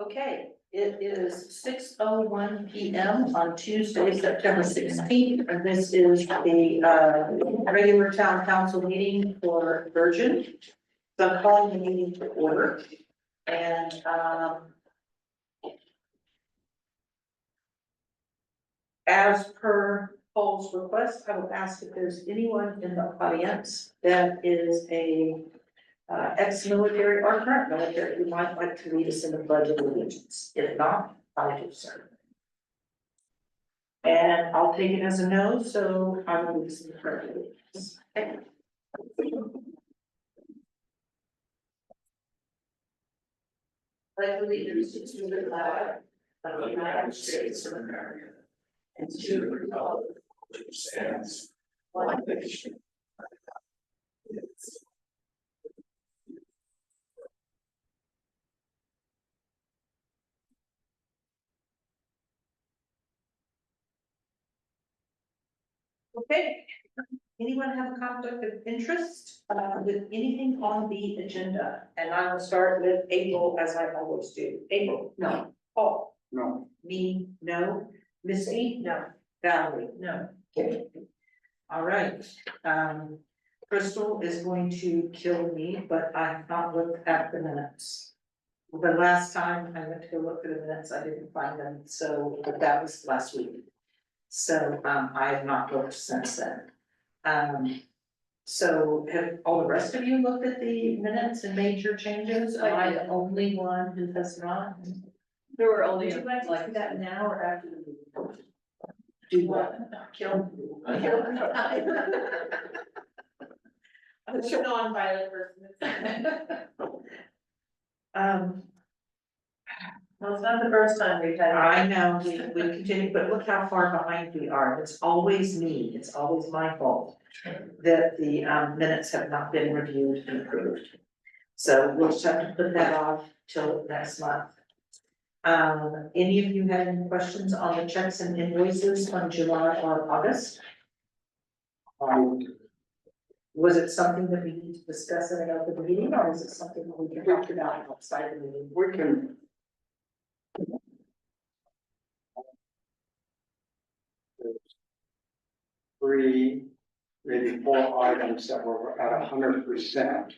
Okay, it is 6:01 PM on Tuesday, September 16th, and this is the regular town council meeting for Virgin. So I'm calling the meeting to order, and as per Paul's request, I will ask if there's anyone in the audience that is a ex-military or current military who might like to lead us in the pledge of allegiance. If not, I do so. And I'll take it as a no, so I will lead us in the pledge of allegiance. Pledge allegiance to the flag of the United States of America and to the republic which stands one nation. Okay, anyone have a conflict of interest with anything on the agenda? And I will start with April, as I always do. April? No. Paul? No. Me? No. Missy? No. Valerie? No. Okay. All right, Crystal is going to kill me, but I have not looked at the minutes. The last time I went to go look at the minutes, I didn't find them, so, but that was last week. So, I have not looked since then. So have all the rest of you looked at the minutes and made your changes? Am I the only one who has not? There were only Would you like to do that now or after the meeting? Do what? Kill. I'm a non-violent person. Well, it's not the first time we've had. I know, we continue, but look how far behind we are. It's always me, it's always my fault that the minutes have not been reviewed and approved. So we'll just have to put that off till next month. Any of you have any questions on the checks and invoices from July or August? Was it something that we need to discuss in another meeting, or is it something that we can talk about outside the meeting? We can. Three, maybe four items that were at 100%.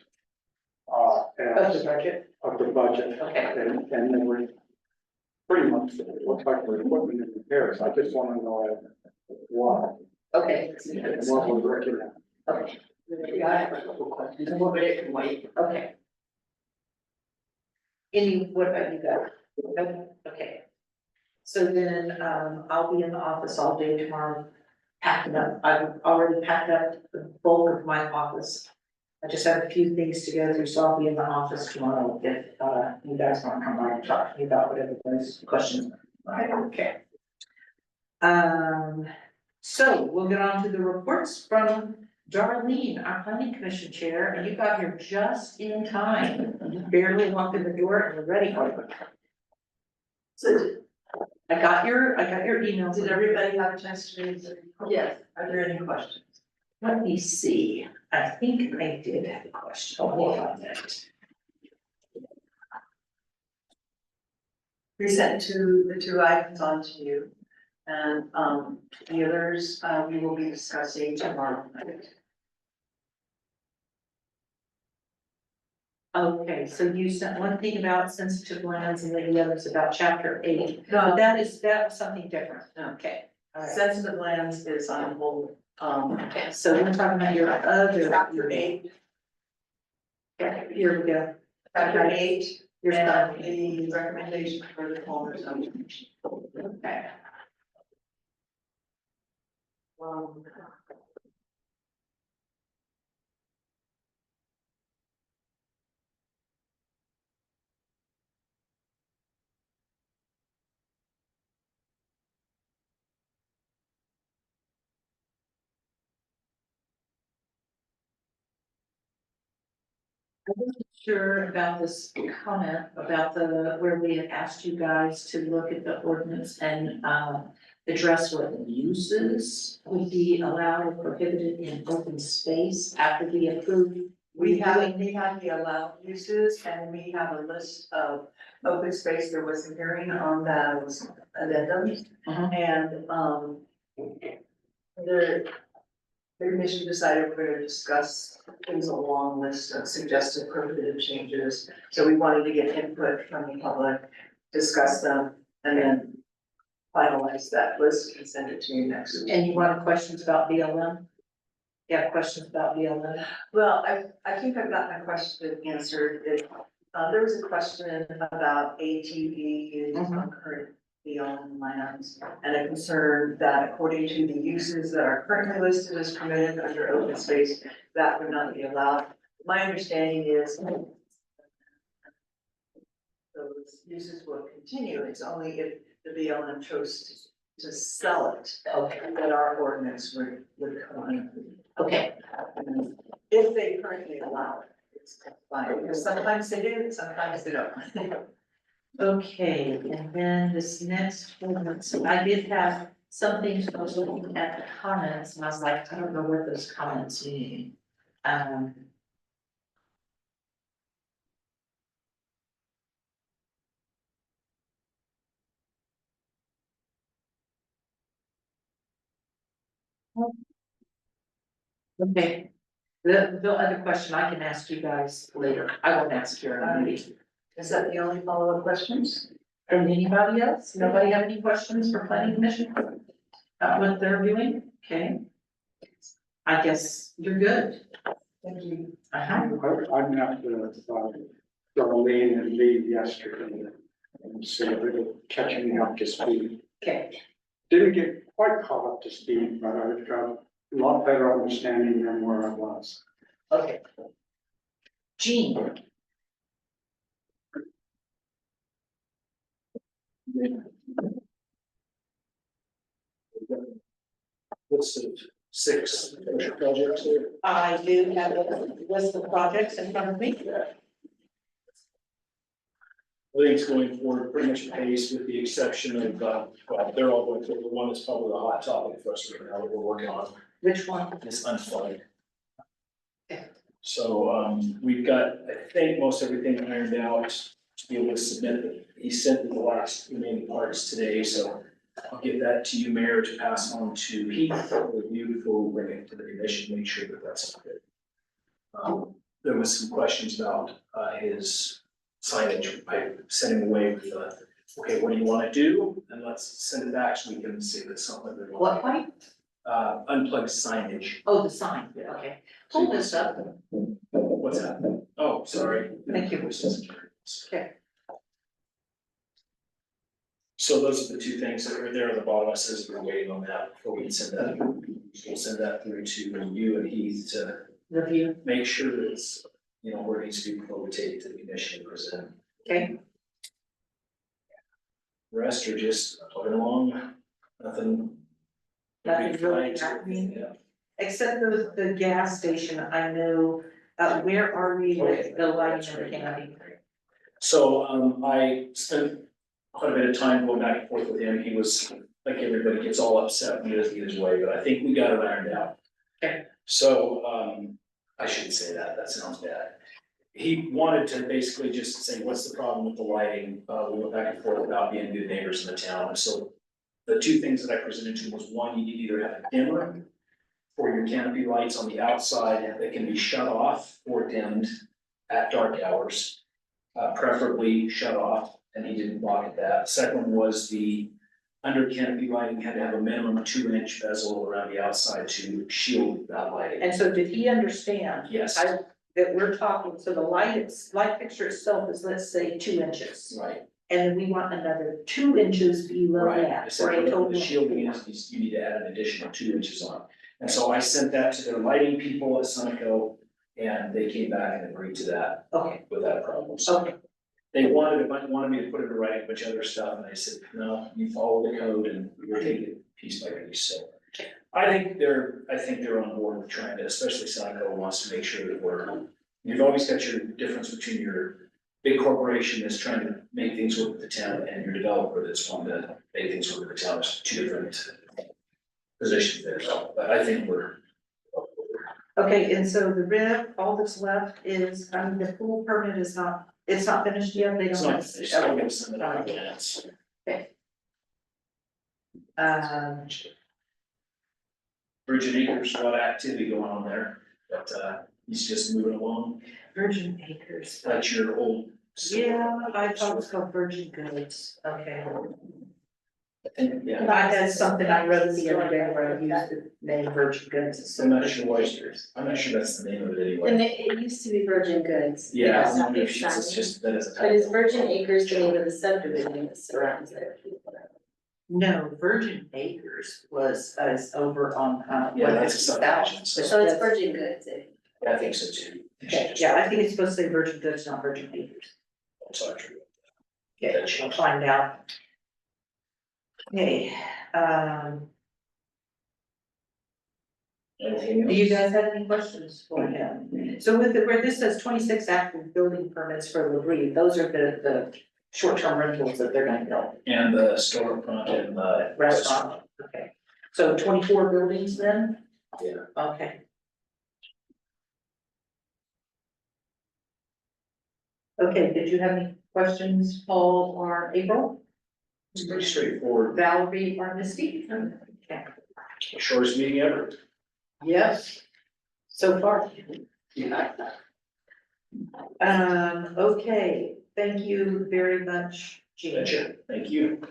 Of the As budget? of the budget. Okay. And then we pretty much, it looks like we're equipment and repairs. I just want to know what, Okay. what we're working at. Okay. Yeah, I have a couple questions, and we'll it can wait, okay. What about you guys? Nope. Okay. So then, I'll be in the office all day tomorrow, packing up, I've already packed up the bulk of my office. I just have a few things to go through, so I'll be in the office tomorrow if, you guys want to come by and talk to me about whatever those questions are. I don't care. So we'll get on to the reports from Darlene, our planning commission chair, and you got here just in time. You barely walked in the door and we're ready for you. So I got your email. Did everybody have a chance to read the? Yes, are there any questions? Let me see. I think I did have a question. Oh, hold on a minute. We sent the two items on to you. And the others, we will be discussing tomorrow night. Okay, so you sent one thing about sensitive lands and then the others about chapter 8. No. But that was something different. Okay. All right. Sensitive lands is on hold. Okay, so we're talking about your other. Chapter 8. Okay, here we go. Chapter 8, Your and stuff. the recommendation for the Palmer zone. Okay. I wasn't sure about this comment about where we had asked you guys to look at the ordinance and, address what uses would be allowed or prohibited in open space after we approved We have the allowed uses and we have a list of open space. There was a hearing on those addendums. Mhm. And, the commission decided we're gonna discuss, things a long list of suggested prohibitive changes. So we wanted to get input from the public, discuss them, and then finalize that list and send it to you next week. And you wanted questions about BLM? You have questions about BLM? Well, I think I've got my question answered. There was a question about ATV use on current BLM lands and a concern that according to the uses that are currently listed as permitted under open space, that would not be allowed. My understanding is those uses will continue. It's only if the BLM chose to sell it, Okay, that our ordinance would come in. okay, If they currently allow it, it's fine, because sometimes they do, sometimes they don't. okay, and then this next one, so I did have some things, I was looking at the comments, and I was like, I don't know what those comments mean. Okay, the other question I can ask you guys later, I won't ask you in a meeting. Is that the only follow-up questions? From anybody else? Nobody have any questions for planning commission? About what they're doing? Okay. I guess you're good. Thank you. Uh-huh. I'm have to, Darlene and Lee yesterday, and so they're catching me up to speed. Okay, Didn't get quite caught up to speed, but I've got a lot better understanding than where I was. okay. Jean, List of 6 commercial projects there. I do have a list of projects in front of me. Everything's going forward pretty much at pace with the exception of, well, they're all going forward. The one that's probably the hot topic for us right now that we're working on Which one? is unfunded. Okay. So, we've got, I think, most everything ironed out to be able to submit it. He sent me the last remaining parts today, so I'll get that to you, Mayor, to pass on to Heath for review before we bring it to the commission, make sure that that's good. There was some questions about, his signage. I sent him away with, okay, what do you wanna do? And let's send it back so we can see if it's something that. What point? Unplugged signage. Oh, the sign, okay. Hold this up. What's that? Oh, sorry. Thank you. Okay. So those are the 2 things that are there at the bottom. It says we're waiting on that before we can send that. We'll send that through to you and Heath to Review, make sure that it's, where it needs to be before we take it to the commission and present. okay. The rest are just plugging along, nothing. Nothing really happening. Yeah. Except the gas station, I know, where are we with the lighting and the canopy? So, I spent quite a bit of time going back and forth with him. He was, like everybody, gets all upset when he doesn't get his way, but I think we got it ironed out. Okay. So, I shouldn't say that, that sounds bad. He wanted to basically just say, what's the problem with the lighting? We went back and forth about being good neighbors in the town, and so the 2 things that I presented to him was, one, you need to either have a dimmer for your canopy lights on the outside that can be shut off or dimmed at dark hours, preferably shut off, and he didn't block at that. Second one was the under canopy lighting had to have a minimum 2-inch bezel around the outside to shield that lighting. And so did he understand? Yes. That we're talking, so the light fixture itself is, let's say, 2 inches. Right, And we want another 2 inches below right. I that, said, for a whatever total. the shielding is, you need to add an additional 2 inches on. And so I sent that to their lighting people at Sunoco, and they came back and agreed to that Okay, with that problem. So okay, they wanted me to put it in writing a bunch of other stuff, and I said, no, you follow the code and we'll take it piece by piece, so. I think they're on board with trying to, especially Sunoco wants to make sure that you've always got your difference between your big corporation that's trying to make things work with the town and your developer that's wanting to make things work with the town. There's 2 different positions there, so, but I think we're Okay, and so the RIF, all that's left is, the pool permit is not, it's not finished yet, they It's don't. not, it's still gonna send it out again. Um, Virgin Acres, a lot of activity going on there, but, he's just moving along, Virgin Acres. that's your old. Yeah, I thought it was called Virgin Goods, okay. I think, yeah, I had something I wrote the other day where I used the name Virgin Goods. I'm not sure why, I'm not sure that's the name of it anyway. And it used to be Virgin Goods. Yeah, It's I wonder if she's, not- it's just, that is a. But is Virgin Acres the name of the subdivision that surrounds it? No, Virgin Acres was over on, Yeah, that's a subdivision, so- So it's Virgin Goods, Yeah, I think so too. Okay, yeah, I think it's supposed to say Virgin Goods, not Virgin Acres. It's not true. Okay, I'll find out. Okay, Anything else? do you guys have any questions for him? So with where this says 26 active building permits for Labrie, those are the short-term rentals that they're gonna build. And the storefront and the. Restaurant, okay. So 24 buildings then? Yeah. Okay. Okay, did you have any questions, Paul or April? It's pretty straightforward, Valerie or Misty? Okay. shortest meeting ever. Yes, so far. Yeah. Okay, thank you very much, Jean. Gotcha, thank you.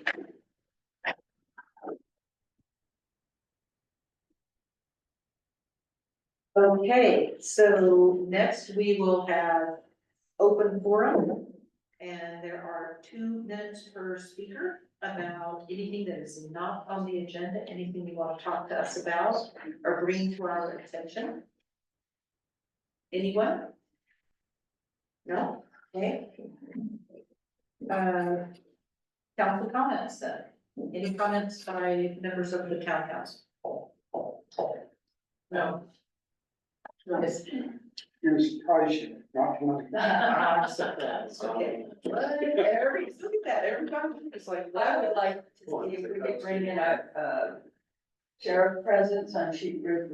Okay, so next we will have open forum. And there are 2 minutes per speaker about anything that is not on the agenda, anything you want to talk to us about or bring to our attention. Anyone? No? Okay. Council comments then. Any comments by members of the town council? No. Yes. You're surprised, not tonight. I'm surprised, okay. Look at that, everybody is like, I would wow. like to see if we could bring in a sheriff presence on Sheep Bridge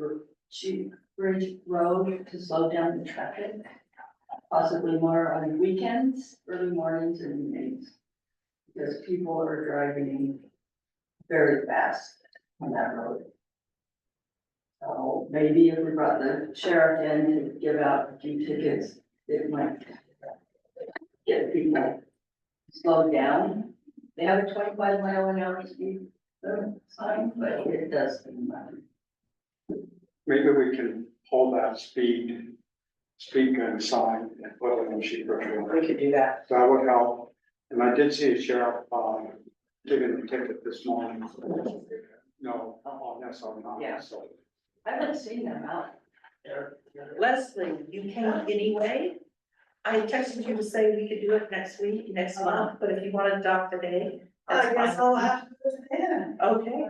Road to slow down the traffic. Possibly more on weekends, early mornings and evenings. Because people are driving very fast on that road. So maybe if we brought the sheriff in to give out a few tickets, it might get people slowed down. They have a 25-mile-an-hour speed sign, but it does matter. Maybe we can hold that speed gun sign and put it on Sheep Ridge Road. We could do that. That would help. And I did see a sheriff, giving a ticket this morning. No, on this on not, Yeah. so. I haven't seen them out there. Leslie, you came anyway. I texted you to say we could do it next week, next month, but if you want to dock today. that's fine. I'll have to put it in. Okay.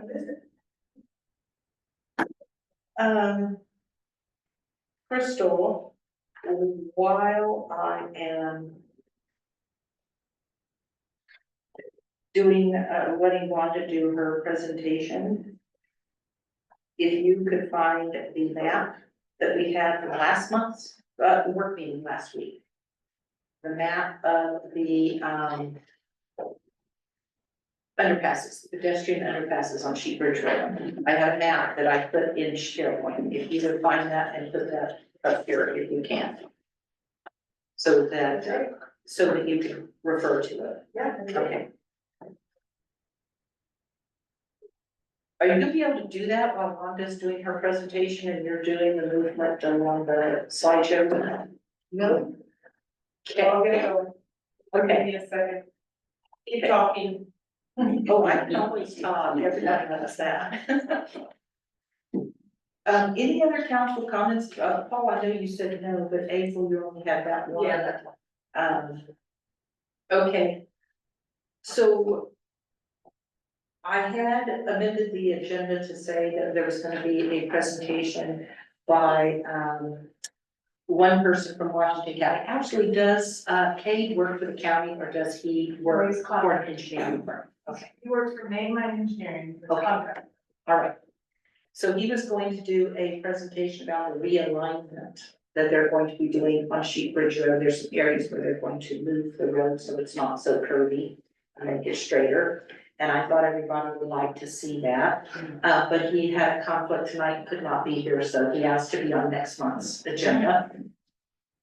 Crystal, while I am doing, letting Wanda do her presentation, if you could find the map that we had from last month's, work meeting last week. The map of the, underpasses, pedestrian underpasses on Sheep Ridge Road. I have a map that I put in SharePoint, if you would find that and put that up here if you can. So that you can refer to it. Yeah. Okay. Are you gonna be able to do that while Wanda's doing her presentation and you're doing the movement along the slideshow? No. Okay. Okay. Give me a second. Keep talking. Oh, I can always talk, everybody knows that. Any other council comments? Paul, I know you said no, but April, you only had that one. Yeah. Okay. So I had amended the agenda to say that there was gonna be a presentation by, one person from Washington County. Actually, does, Cade work for the county or does he work He's for an engineering firm? Okay. He works for Mainline Engineering. Okay. All right. So he was going to do a presentation about the realignment that they're going to be doing on Sheep Bridge Road. There's some areas where they're going to move the road so it's not so curvy and make it straighter. And I thought everybody would like to see that. But he had a conflict tonight, could not be here, so he asked to be on next month's agenda.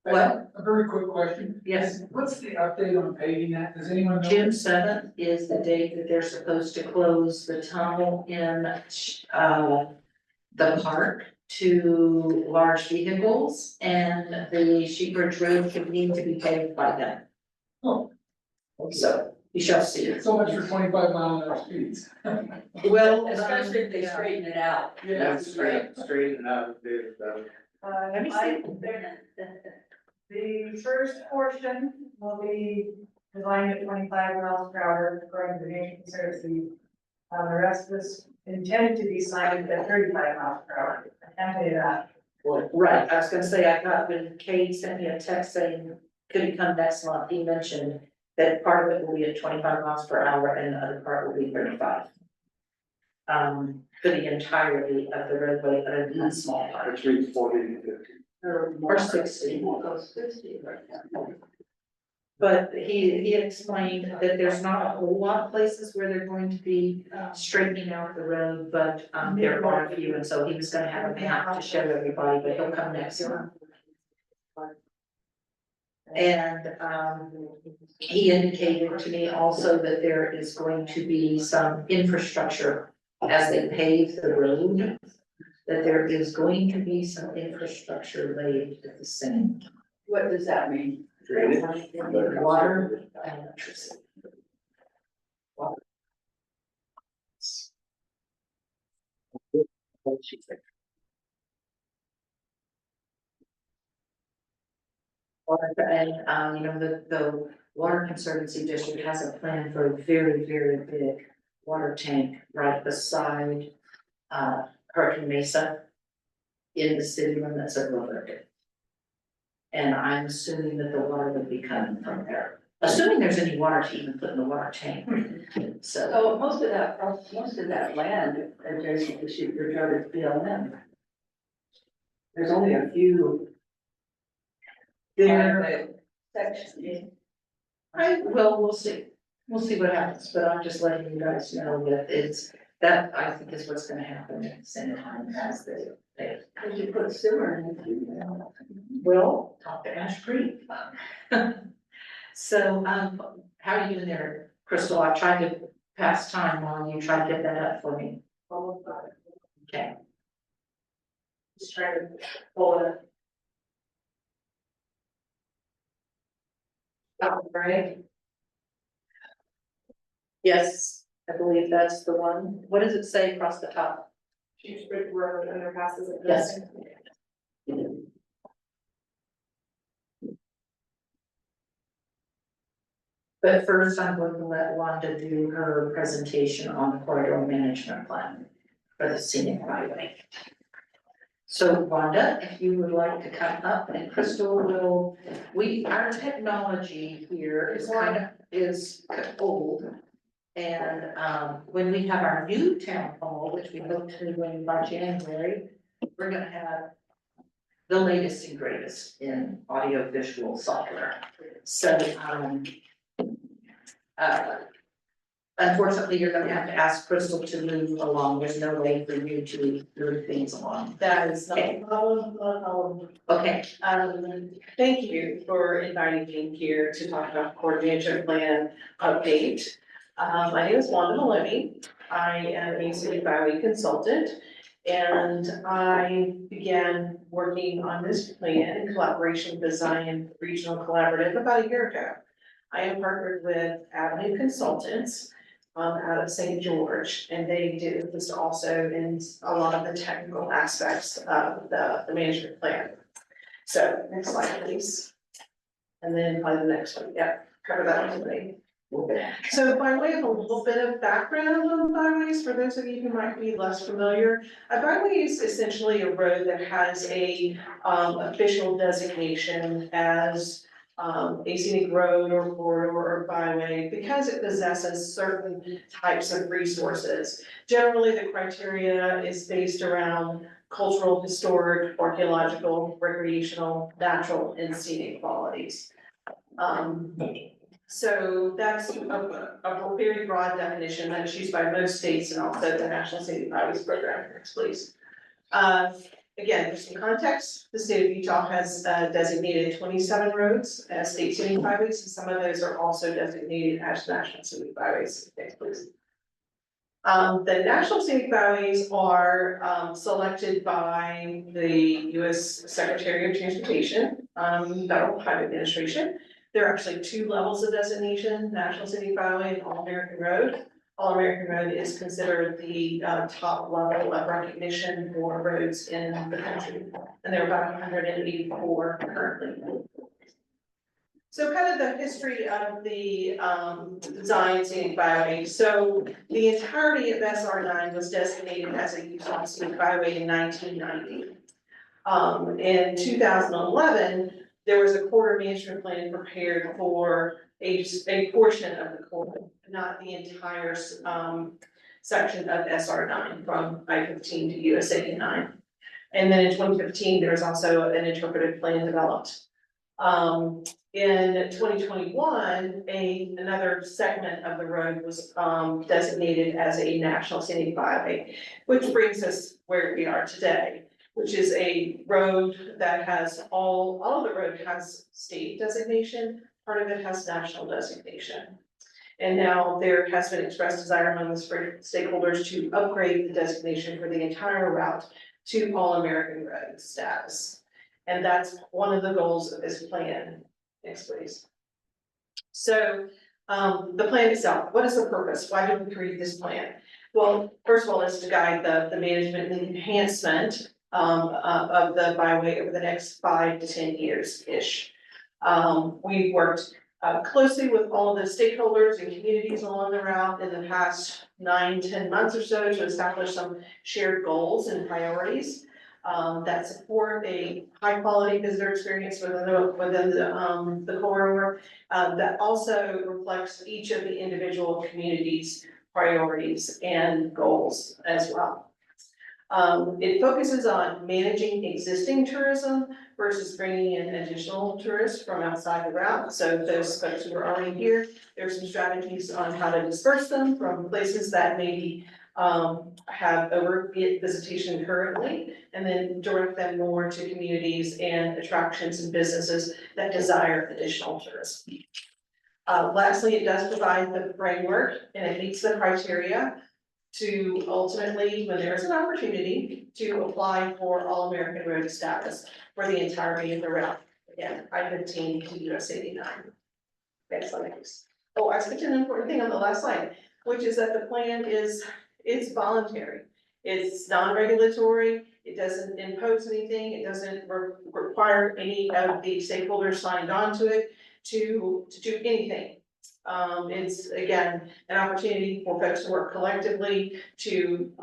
Well, A very quick question. yes. What's the update on paving that? Does anyone know? June seventh is the date that they're supposed to close the tunnel in, the park to large vehicles, and the Sheep Bridge Road should need to be paved by then. Oh. So, you shall see. So much for 25-mile-an-hour speeds. Well, Especially if they straighten it out. That's straighten out, David, Let me see. The first portion will be designed at 25 miles per hour according to the Nature Conservancy. The rest is intended to be signed at 35 miles per hour. I can tell you that. Right, I was gonna say, I got, when Kate sent me a text saying, could it come next month, he mentioned that part of it will be at 25 miles per hour and the other part will be 35. For the entirety of the roadway, other than that small part, between 40 and 50. or 60. Goes 60 right now. But he had explained that there's not a whole lot of places where they're going to be straightening out the road, but there are a few, and so he was gonna have a map to show everybody, but he'll come next month. And he indicated to me also that there is going to be some infrastructure as they pave the road, that there is going to be some infrastructure laid at the same. What does that mean? Water and electricity. And, the Water Conservancy District has a plan for a very, very big water tank right beside, Hurricane Mesa in the city limits of Rover. And I'm assuming that the water would be coming from there, assuming there's any water to even put in the water tank. So, So most of that land adjacent to Sheep Bridge Road is BLM. There's only a few. there, Sections. we'll see. We'll see what happens, but I'm just letting you guys know that that I think is what's gonna happen at the same time as they. Cause you put sewer in it. Well, talk to Ash Creek. So, how are you doing there, Crystal? I tried to pass time while you try to get that up for me. Okay. Just trying to pull it. All right. Yes, I believe that's the one. What does it say across the top? Sheep Bridge Road underpasses it. Yes. But first, I'm going to let Wanda do her presentation on the corridor management plan for the scenic byway. So Wanda, if you would like to come up, and Crystal will, our technology here is old. And when we have our new town hall, which we hope to win by January, we're gonna have the latest and greatest in audio visual software. So unfortunately, you're gonna have to ask Crystal to move along. There's no way for you to move things along. That is not a problem, not a problem. Okay, Thank you for inviting me here to talk about coordination plan update. My name is Wanda Maloney. I am a city byway consultant. And I began working on this plan in collaboration with Zion Regional Collaborative about a year ago. I am partnered with Avenue Consultants out of St. George, and they do this also in a lot of the technical aspects of the management plan. So next slide, please. And then probably the next one, yep, cover that one today. So by way of a little bit of background on byways, for those of you who might be less familiar, a byway is essentially a road that has a official designation as a scenic road or corridor or byway because it possesses certain types of resources. Generally, the criteria is based around cultural, historic, archaeological, recreational, natural, and scenic qualities. So that's a very broad definition that is used by most states and also the National Scenic Byways Program. Next, please. Again, for some context, the state of Utah has designated 27 roads as state scenic byways, and some of those are also designated as national scenic byways. Next, please. The national scenic byways are selected by the U.S. Secretary of Transportation, Federal Highway Administration. There are actually two levels of designation: National Scenic Byway and All American Road. All American Road is considered the top level of recognition for roads in the country, and there are about 184 currently. So kind of the history of the design scenic byway. So the entirety of SR9 was designated as a Utah scenic byway in 1990. In 2011, there was a corridor management plan prepared for a portion of the corridor, not the entire section of SR9 from I-15 to US 89. And then in 2015, there was also an interpretive plan developed. In 2021, another segment of the road was designated as a national scenic byway, which brings us where we are today, which is a road that has all of the road has state designation, part of it has national designation. And now there has been expressed desire among the stakeholders to upgrade the designation for the entire route to All American Road status. And that's one of the goals of this plan. Next, please. So the plan itself, what is the purpose? Why did we create this plan? Well, first of all, it's to guide the management and enhancement of the byway over the next 5 to 10 years-ish. We've worked closely with all of the stakeholders and communities along the route in the past 9-10 months or so to establish some shared goals and priorities that support a high quality visitor experience within the corridor that also reflects each of the individual communities' priorities and goals as well. It focuses on managing existing tourism versus bringing in additional tourists from outside the route. So those folks who are already here, there's some strategies on how to disperse them from places that maybe have over visitation currently, and then direct them more to communities and attractions and businesses that desire additional tourism. Lastly, it does provide the framework and it meets the criteria to ultimately, when there is an opportunity, to apply for All American Road status for the entirety of the route. Again, I-15 to US 89. Next slide, please. Oh, I skipped an important thing on the last slide, which is that the plan it's voluntary. It's non-regulatory. It doesn't impose anything. It doesn't require any of the stakeholders signed on to it to do anything. It's again, an opportunity for folks to work collectively to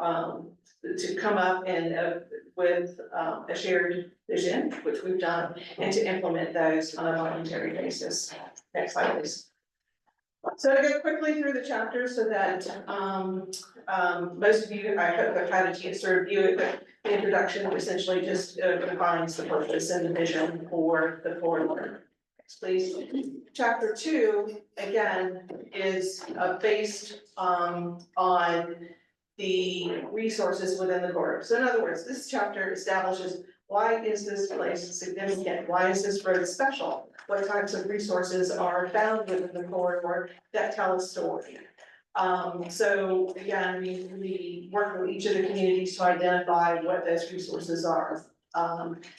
come up and with a shared vision, which we've done, and to implement those on a voluntary basis. Next slide, please. So to go quickly through the chapters so that most of you, I hope, have had a chance to review it, but the introduction essentially just defines the purpose and the vision for the corridor. Next, please. Chapter 2, again, is based on the resources within the corridor. So in other words, this chapter establishes why is this place significant? Why is this road special? What types of resources are found within the corridor that tell a story? So again, we work with each of the communities to identify what those resources are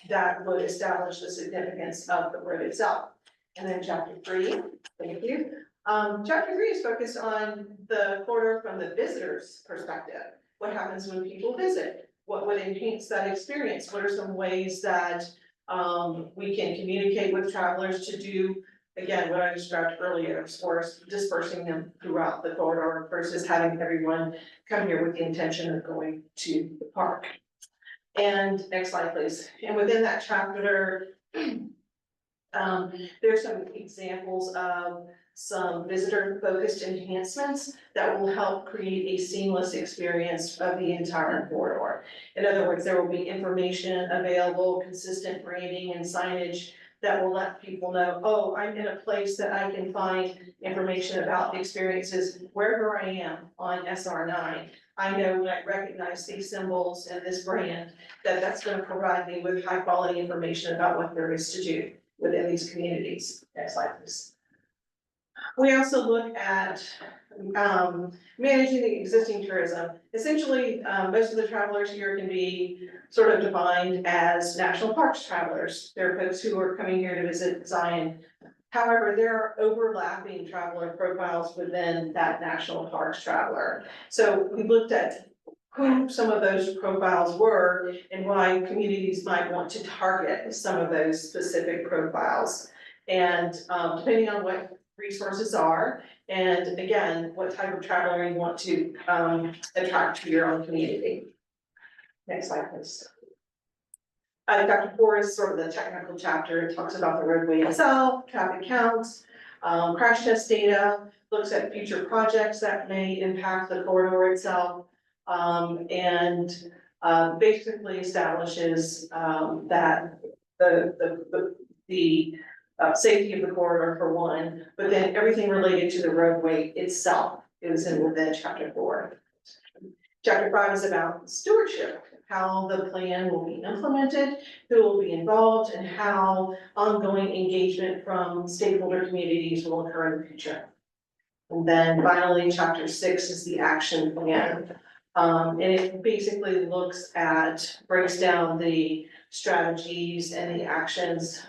that would establish the significance of the road itself. And then chapter 3, thank you. Chapter 3 is focused on the corridor from the visitor's perspective. What happens when people visit? What would enhance that experience? What are some ways that we can communicate with travelers to do, again, what I described earlier, as far as dispersing them throughout the corridor versus having everyone come here with the intention of going to the park. And next slide, please. And within that chapter, There's some examples of some visitor-focused enhancements that will help create a seamless experience of the entire corridor. In other words, there will be information available, consistent branding and signage that will let people know, oh, I'm in a place that I can find information about the experiences wherever I am on SR9. I know when I recognize these symbols and this brand, that's gonna provide me with high quality information about what there is to do within these communities. Next slide, please. We also look at managing the existing tourism. Essentially, most of the travelers here can be sort of defined as national parks travelers. There are folks who are coming here to visit Zion. However, there are overlapping traveler profiles within that national parks traveler. So we looked at who some of those profiles were and why communities might want to target some of those specific profiles. And depending on what resources are, and again, what type of traveler you want to attract to your own community. Next slide, please. Chapter 4 is sort of the technical chapter. It talks about the roadway itself, traffic counts, crash test data, looks at future projects that may impact the corridor itself, and basically establishes that the safety of the corridor for one, but then everything related to the roadway itself is within chapter 4. Chapter 5 is about stewardship, how the plan will be implemented, who will be involved, and how ongoing engagement from stakeholder communities will occur in the future. And then finally, chapter 6 is the action plan. And it basically breaks down the strategies and the actions,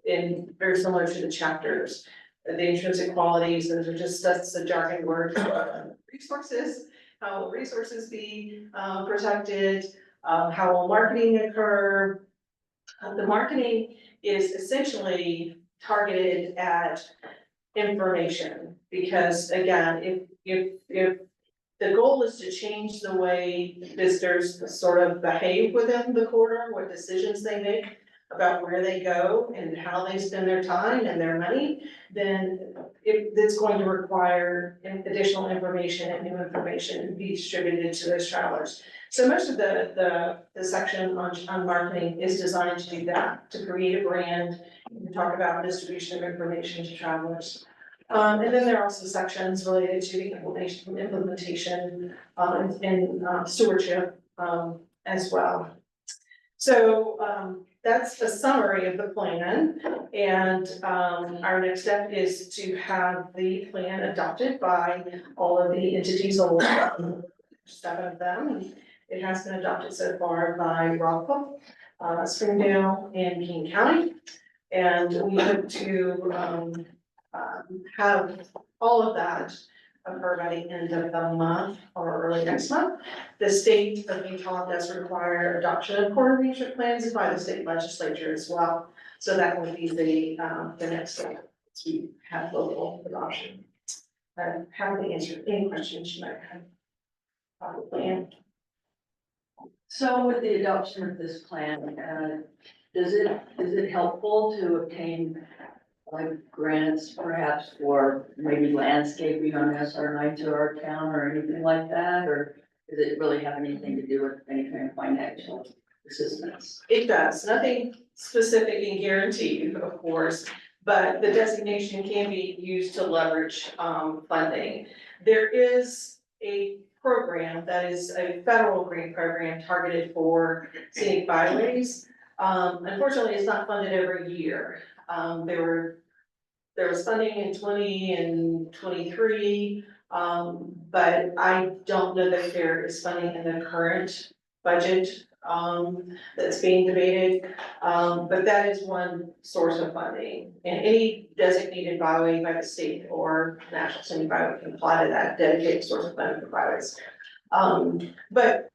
in very similar to the chapters. The intrinsic qualities, those are that's a jargon word. Resources, how will resources be protected? How will marketing occur? The marketing is essentially targeted at information, because again, if the goal is to change the way visitors sort of behave within the corridor, what decisions they make about where they go and how they spend their time and their money, then it's going to require additional information and new information to be distributed to those travelers. So most of the section on marketing is designed to do that, to create a brand, and talk about distribution of information to travelers. And then there are also sections related to the implementation and stewardship as well. So that's a summary of the plan, and our next step is to have the plan adopted by all of the entities, 7 of them. It has been adopted so far by Rockville, Springdale, and King County. And we hope to have all of that occur by the end of the month or early next month. The state of Utah does require adoption of coordination plans by the state legislature as well. So that will be the next step to have local adoption. Happy to answer any questions you might have about the plan. So with the adoption of this plan, is it helpful to obtain like grants perhaps for maybe landscaping on SR9 to our town or anything like that? Or does it really have anything to do with any kind of financial assistance? It does, nothing specific and guaranteed, of course, but the designation can be used to leverage funding. There is a program that is a federal grant program targeted for scenic byways. Unfortunately, it's not funded every year. There was funding in 20 and 23, but I don't know that there is funding in the current budget that's being debated. But that is one source of funding, and any designated byway by the state or national scenic byway can apply to that dedicated source of funding for byways. But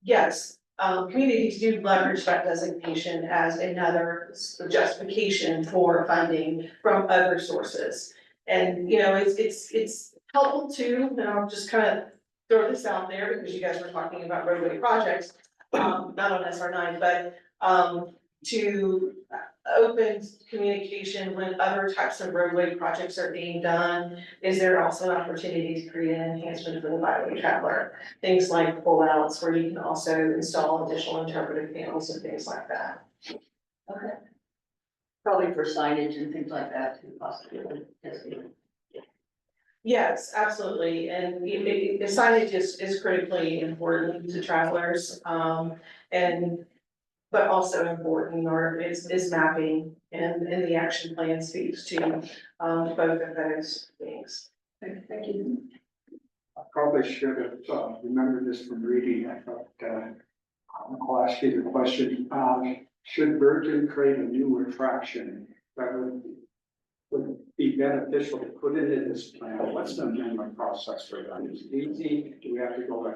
yes, communities do leverage that designation as another justification for funding from other sources. And, you know, it's helpful too, and I'll just kind of throw this out there because you guys were talking about roadway projects, not on SR9, but to open communication when other types of roadway projects are being done? Is there also an opportunity to create an enhancement for the byway traveler? Things like pullouts where you can also install additional interpretive panels and things like that. Okay. Probably for signage and things like that too, possibly. Yes, absolutely, and the signage is critically important to travelers, and but also important, or is mapping, and the action plan speaks to, both of those things. Thank you. I probably should have remembered this from reading, I thought, I'll ask you the question, should Virgin create a new attraction that would be beneficial to put into this plan? What's the amendment process for that? Is it easy? Do we have to go with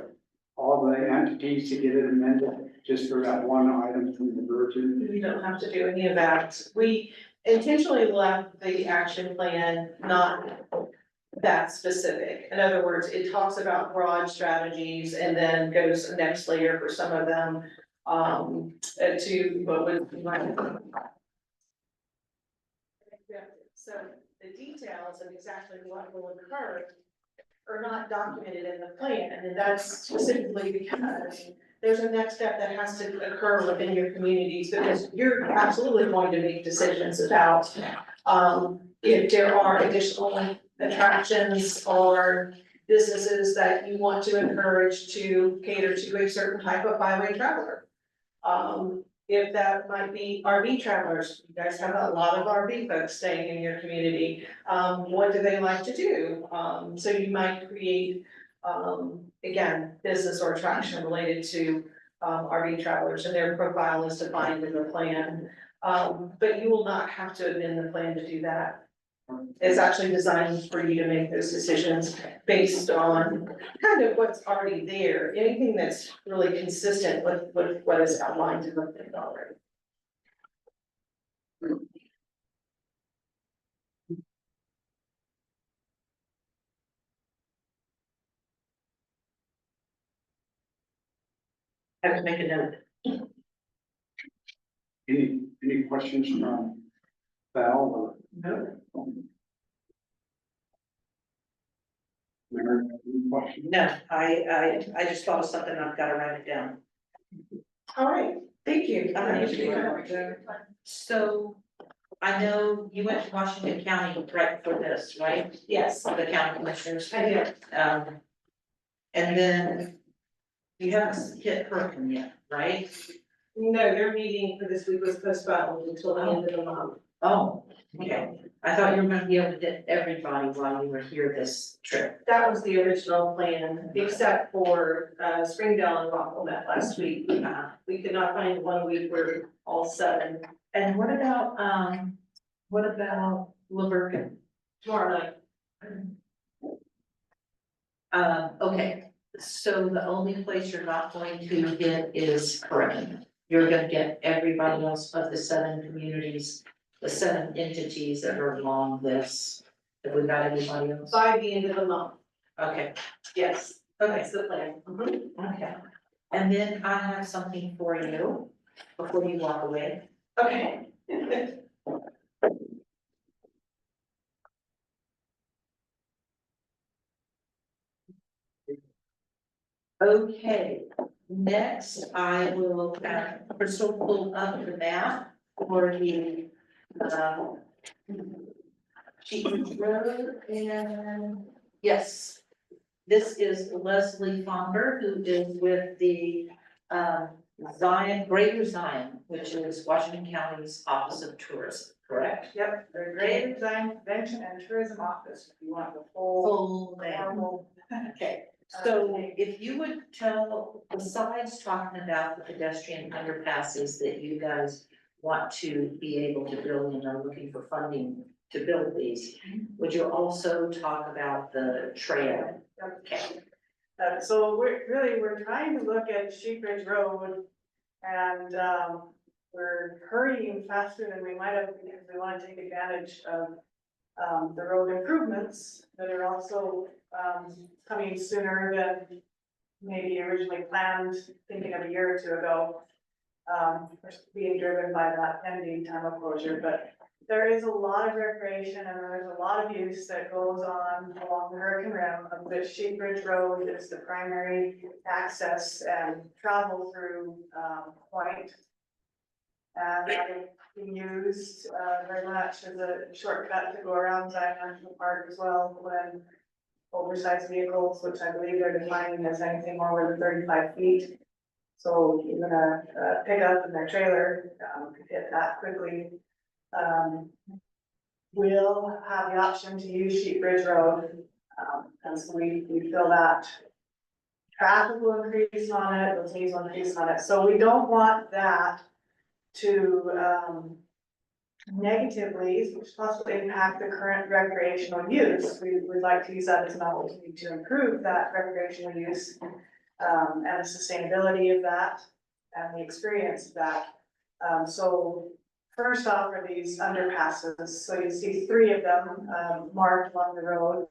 all the entities to get it amended just for that one item from the Virgin? You don't have to do any of that. We intentionally left the action plan not that specific. In other words, it talks about broad strategies and then goes the next layer for some of them, to what would like. So the details of exactly what will occur are not documented in the plan, and that's specifically because there's a next step that has to occur within your communities, because you're absolutely going to make decisions about, if there are additional attractions or businesses that you want to encourage to cater to a certain type of byway traveler. If that might be RV travelers, you guys have a lot of RV folks staying in your community, what do they like to do? So you might create, again, business or attraction related to, RV travelers, and their profile is defined in the plan. But you will not have to amend the plan to do that. It's actually designed for you to make those decisions based on kind of what's already there, anything that's really consistent with what is outlined in the plan already. I have to make a note. Any questions from Val or? No. Mary, any questions? No, I just thought of something, I've got to write it down. All right, thank you. So I know you went to Washington County right for this, right? Yes, The county commissioners. I did. And then you haven't hit Kirkland yet, right? No, their meeting for this week was postponed until the end of the month. Oh, okay. I thought you were gonna be able to get everybody while you were here this trip. That was the original plan, except for Springdale and Rockville met last week. We could not find 1 week where all 7 And what about Laverton? tomorrow night. Okay, so the only place you're not going to get is Kirkland. You're gonna get everybody else of the 7 communities, the 7 entities that are along this. Have we got anybody else? By the end of the month, Okay, yes, okay, that's the plan. Mhm. okay. And then I have something for you before you walk away. Okay. Okay, next I will, Crystal pull up the map for the, Cheatham Road, and yes, this is Leslie Fonder, who is with the, Zion, Greater Zion, which is Washington County's Office of Tourism, correct? Yep, the Greater Design Convention and Tourism Office, if you want the whole Full name. formal. Okay, so if you would tell, besides talking about the pedestrian underpasses that you guys want to be able to build and are looking for funding to build these, would you also talk about the trail? Okay, So we're trying to look at Sheep Ridge Road and, we're hurrying faster than we might have because we want to take advantage of, the road improvements that are also, coming sooner than maybe originally planned, thinking of a year or two ago. being driven by that pending time of closure, but there is a lot of recreation and there's a lot of use that goes on along the Hurricane Rim, of which Sheep Ridge Road is the primary access and travel through, point. And that is being used, very much as a shortcut to go around Zion National Park as well when oversized vehicles, which I believe they're defining as anything more than 35 feet. So even a pickup and their trailer, could hit that quickly. Will have the option to use Sheep Ridge Road, and so we feel that traffic will increase on it, the needs will increase on it, so we don't want that to, negatively, possibly impact the current recreational use. We'd like to use that as an opportunity to improve that recreational use, and the sustainability of that, and the experience of that. So first off are these underpasses, so you see 3 of them, marked along the road.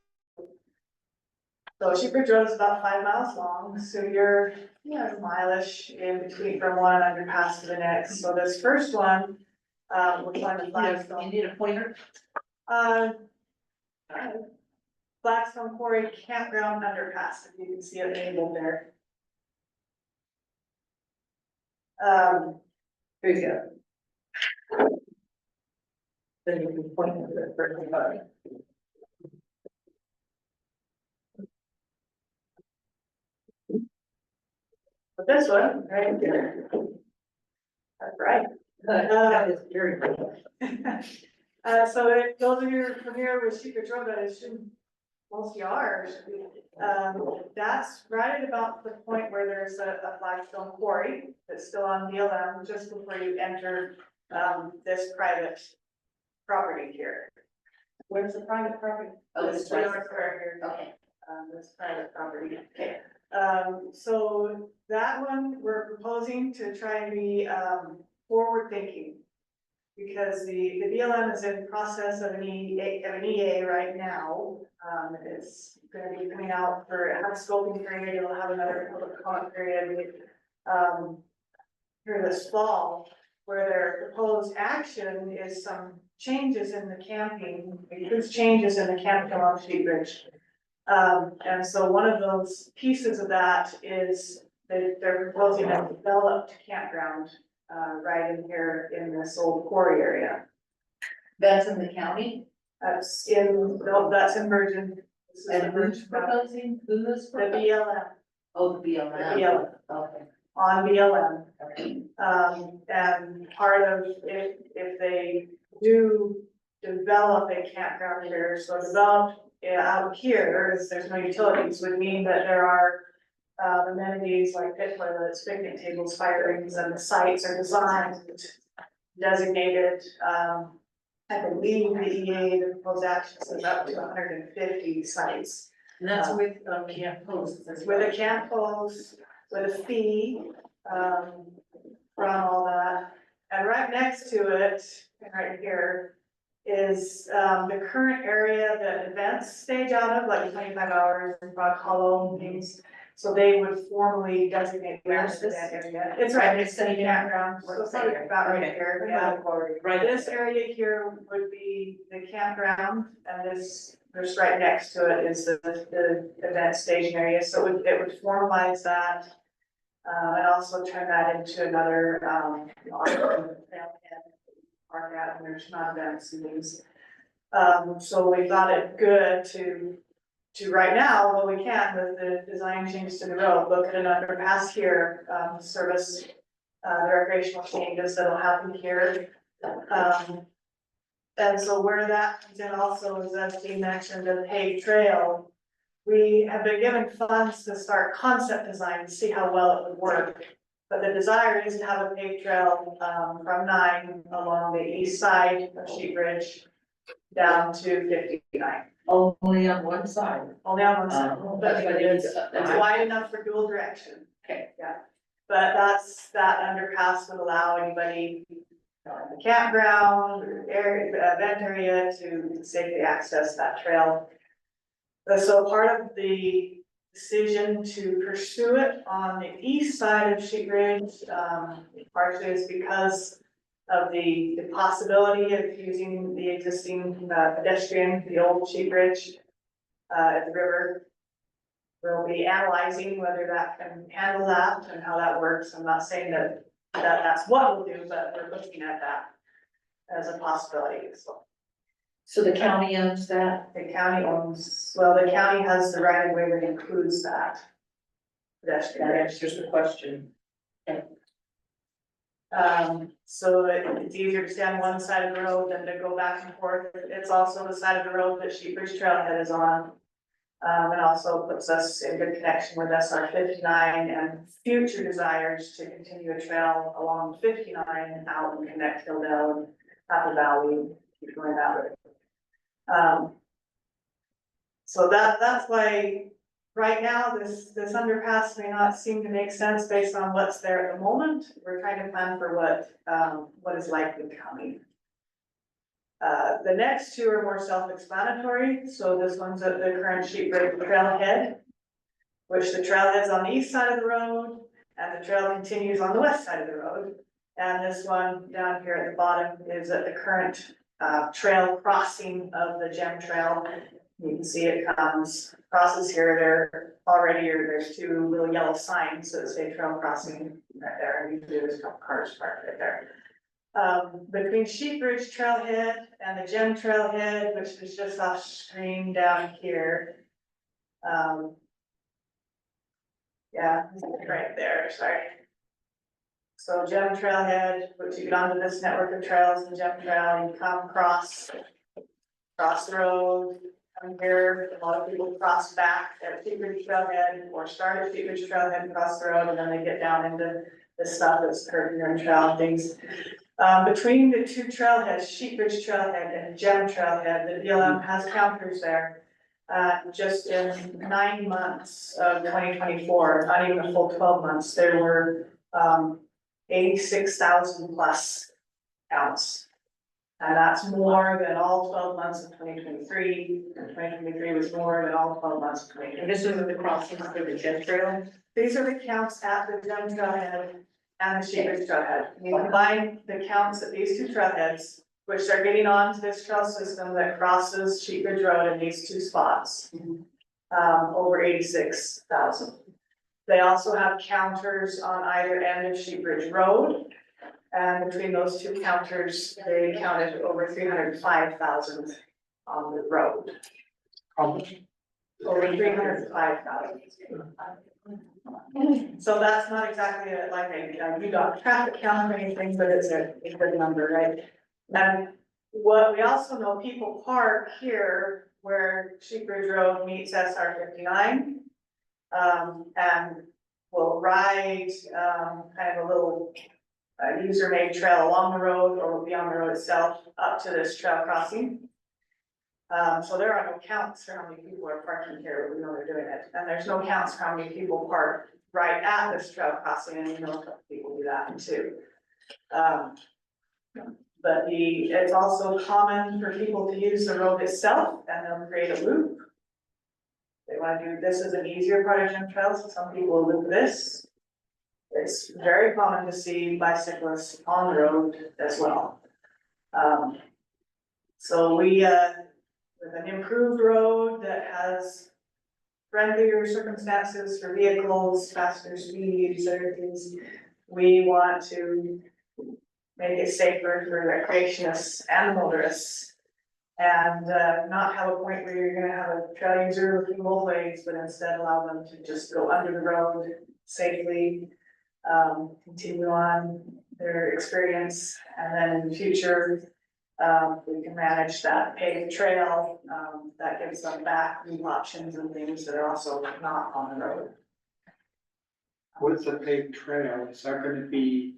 So Sheep Ridge Road is about 5 miles long, so you're, mile-ish in between from one underpass to the next. So this first one, which one is Blackstone? You need a pointer? Blackstone Quarry Campground Underpass, if you can see it labeled there. Here you go. Then you can point to it for everybody. But this one, right there. That's right. That is very good. So it goes in your, from here with Sheep Ridge Road, that it should, most yards. That's right at about the point where there's a flagstone quarry that's still on BLM, just before you enter, this private property here. Where's the private property? Oh, This it's right north square here. Okay. This private property. So that one, we're proposing to try and be, forward thinking. Because the BLM is in process of an EA right now. It's gonna be coming out for, it has a scoping period, it'll have another public comment period, here this fall, where their proposed action is some changes in the camping, includes changes in the camping along Sheep Ridge. And so one of those pieces of that is that they're proposing a developed campground, right in here in this old quarry area. That's in the county? That's in, no, that's in Virgin. This is the And who's Virgin, proposing, who is the proposing? BLM, Oh, the BLM. The BLM. Okay, on BLM. okay. And part of, if they do develop a campground here, so developed, out here, is there's no utilities, would mean that there are amenities like pit toilets, picnic tables, fire rings, and the sites are designed, designated, I believe the EA, the proposed action says up to 150 sites. And that's with, camp posts. With a camp host, with a fee, from all that. And right next to it, right here, is, the current area that events stage out of, like 25 hours and Rock Hollow and things. So they would formally designate Where's that this? area. It's right next to the campground, so it's like about right here, yeah. Right. This area here would be the campground, and this, just right next to it is the event staging area, so it would formalize that. And also turn that into another, park out, and there's not events and things. So we thought it good to right now, what we can, with the design changes to the road, look at an underpass here, service, the recreational changes that'll happen here. And so where that comes in also is, as Dean mentioned, the paved trail. We have been given funds to start concept design to see how well it would work. But the desire is to have a paved trail, from 9 along the east side of Sheep Ridge down to 59. Only on one side. Only on one side, Oh, but but it's wide enough for dual direction. Okay. Yeah, but that underpass would allow anybody, in the campground, or area, event area to safely access that trail. So part of the decision to pursue it on the east side of Sheep Ridge. Partially is because of the possibility of using the existing pedestrian, the old Sheep Ridge at the river. We'll be analyzing whether that can handle that and how that works. I'm not saying that that's what we'll do, but we're looking at that as a possibility, so. So the county owns that? The county owns, well, the county has the right of way that includes that. Pedestrian That bridge. answers the question. So it's easier to stay on one side of the road than to go back and forth. It's also the side of the road that Sheep Ridge Trailhead is on. And also puts us in good connection with SR 59 and future desires to continue a trail along 59 and out and connect Hilldale and Apple Valley, keep going that way. So that's why right now this underpass may not seem to make sense based on what's there at the moment. We're trying to plan for what is likely coming. The next two are more self-explanatory, so this one's at the current Sheep Ridge trailhead, which the trailhead's on the east side of the road, and the trail continues on the west side of the road. And this one down here at the bottom is at the current trail crossing of the Gem Trail. You can see it crosses here, there's two little yellow signs that say trail crossing right there, and usually there's a couple cars parked right there. Between Sheep Ridge Trailhead and the Gem Trailhead, which is just off screen down here. Yeah, right there, sorry. So Gem Trailhead, which you get onto this network of trails, and Gem Trail, you come cross the road, come here, a lot of people cross back at Sheep Ridge Trailhead, or start at Sheep Ridge Trailhead, cross the road, and then they get down into the stuff that's curving and trail and things. Between the two trailheads, Sheep Ridge Trailhead and Gem Trailhead, the BLM has counters there. Just in 9 months of 2024, not even a full 12 months, there were 86,000 plus counts. And that's more than all 12 months of 2023. 2023 was more than all 12 months of 2023. And this is the crossings for the Gem Trail? These are the counts at the Gem Trailhead and the Sheep Ridge Trailhead. You combine the counts at these two trailheads, which are getting onto this trail system that crosses Sheep Ridge Road in these two spots. Over 86,000. They also have counters on either end of Sheep Ridge Road. And between those two counters, they counted over 305,000 on the road. How much? Over 305,000. So that's not exactly like a UDOT traffic count or anything, but it's a good number, right? And what we also know, people park here where Sheep Ridge Road meets SR 59. And will ride kind of a little user-made trail along the road, or will be on the road itself up to this trail crossing. So there are no counts for how many people are parking here, but we know they're doing it. And there's no counts for how many people park right at this trail crossing, and you know a couple people do that too. But it's also common for people to use the road itself, and they'll create a loop. They wanna do this as an easier part of Gem Trail, so some people will loop this. It's very common to see bicyclists on the road as well. So we, with an improved road that has friendlier circumstances for vehicles, faster speeds, other things, we want to make it safer for recreationists and motorists. And not have a point where you're gonna have a trail user looking both ways, but instead allow them to just go under the road safely. Continue on their experience, and then in the future, we can manage that paved trail, that gives them back new options and things that are also not on the road. With the paved trail, is that gonna be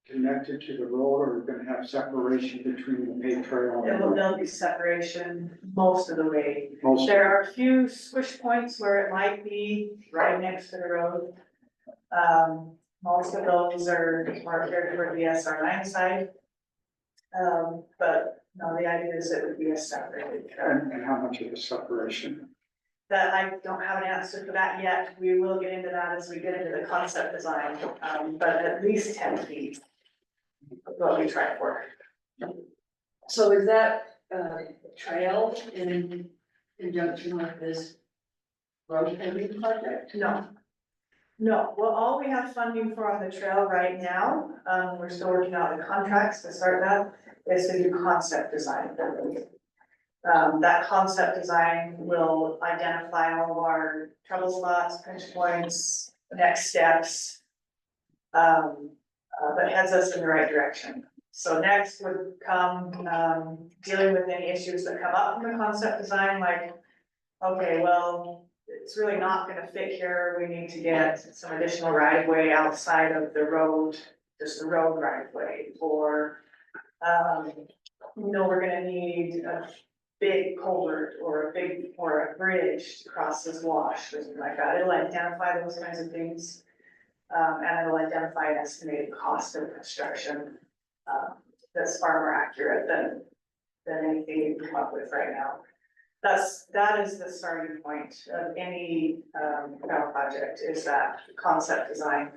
connected to the road, or we're gonna have separation between the paved trail? There'll be separation most of the way. Most, There are a few squish points where it might be right next to the road. Most of those are more cared for the SR 9 side. But no, the idea is it would be a separated trail. and how much of a separation? that I don't have an answer for that yet. We will get into that as we get into the concept design, but at least 10 feet. is What we try for. So is that, trail in conjunction with this road paving project? No. No, well, all we have funding for on the trail right now, we're still working out the contracts to start that, is to do concept design. That concept design will identify all of our trouble spots, pinch points, next steps. That heads us in the right direction. So next would come, dealing with any issues that come up in the concept design, like, okay, well, it's really not gonna fit here, we need to get some additional right of way outside of the road, just the road right of way, or, we're gonna need a big culvert or a bridge to cross this wash, or something like that, it'll identify those kinds of things. And it'll identify an estimated cost of construction, that's far more accurate than anything you can come up with right now. That is the starting point of any, project, is that concept design.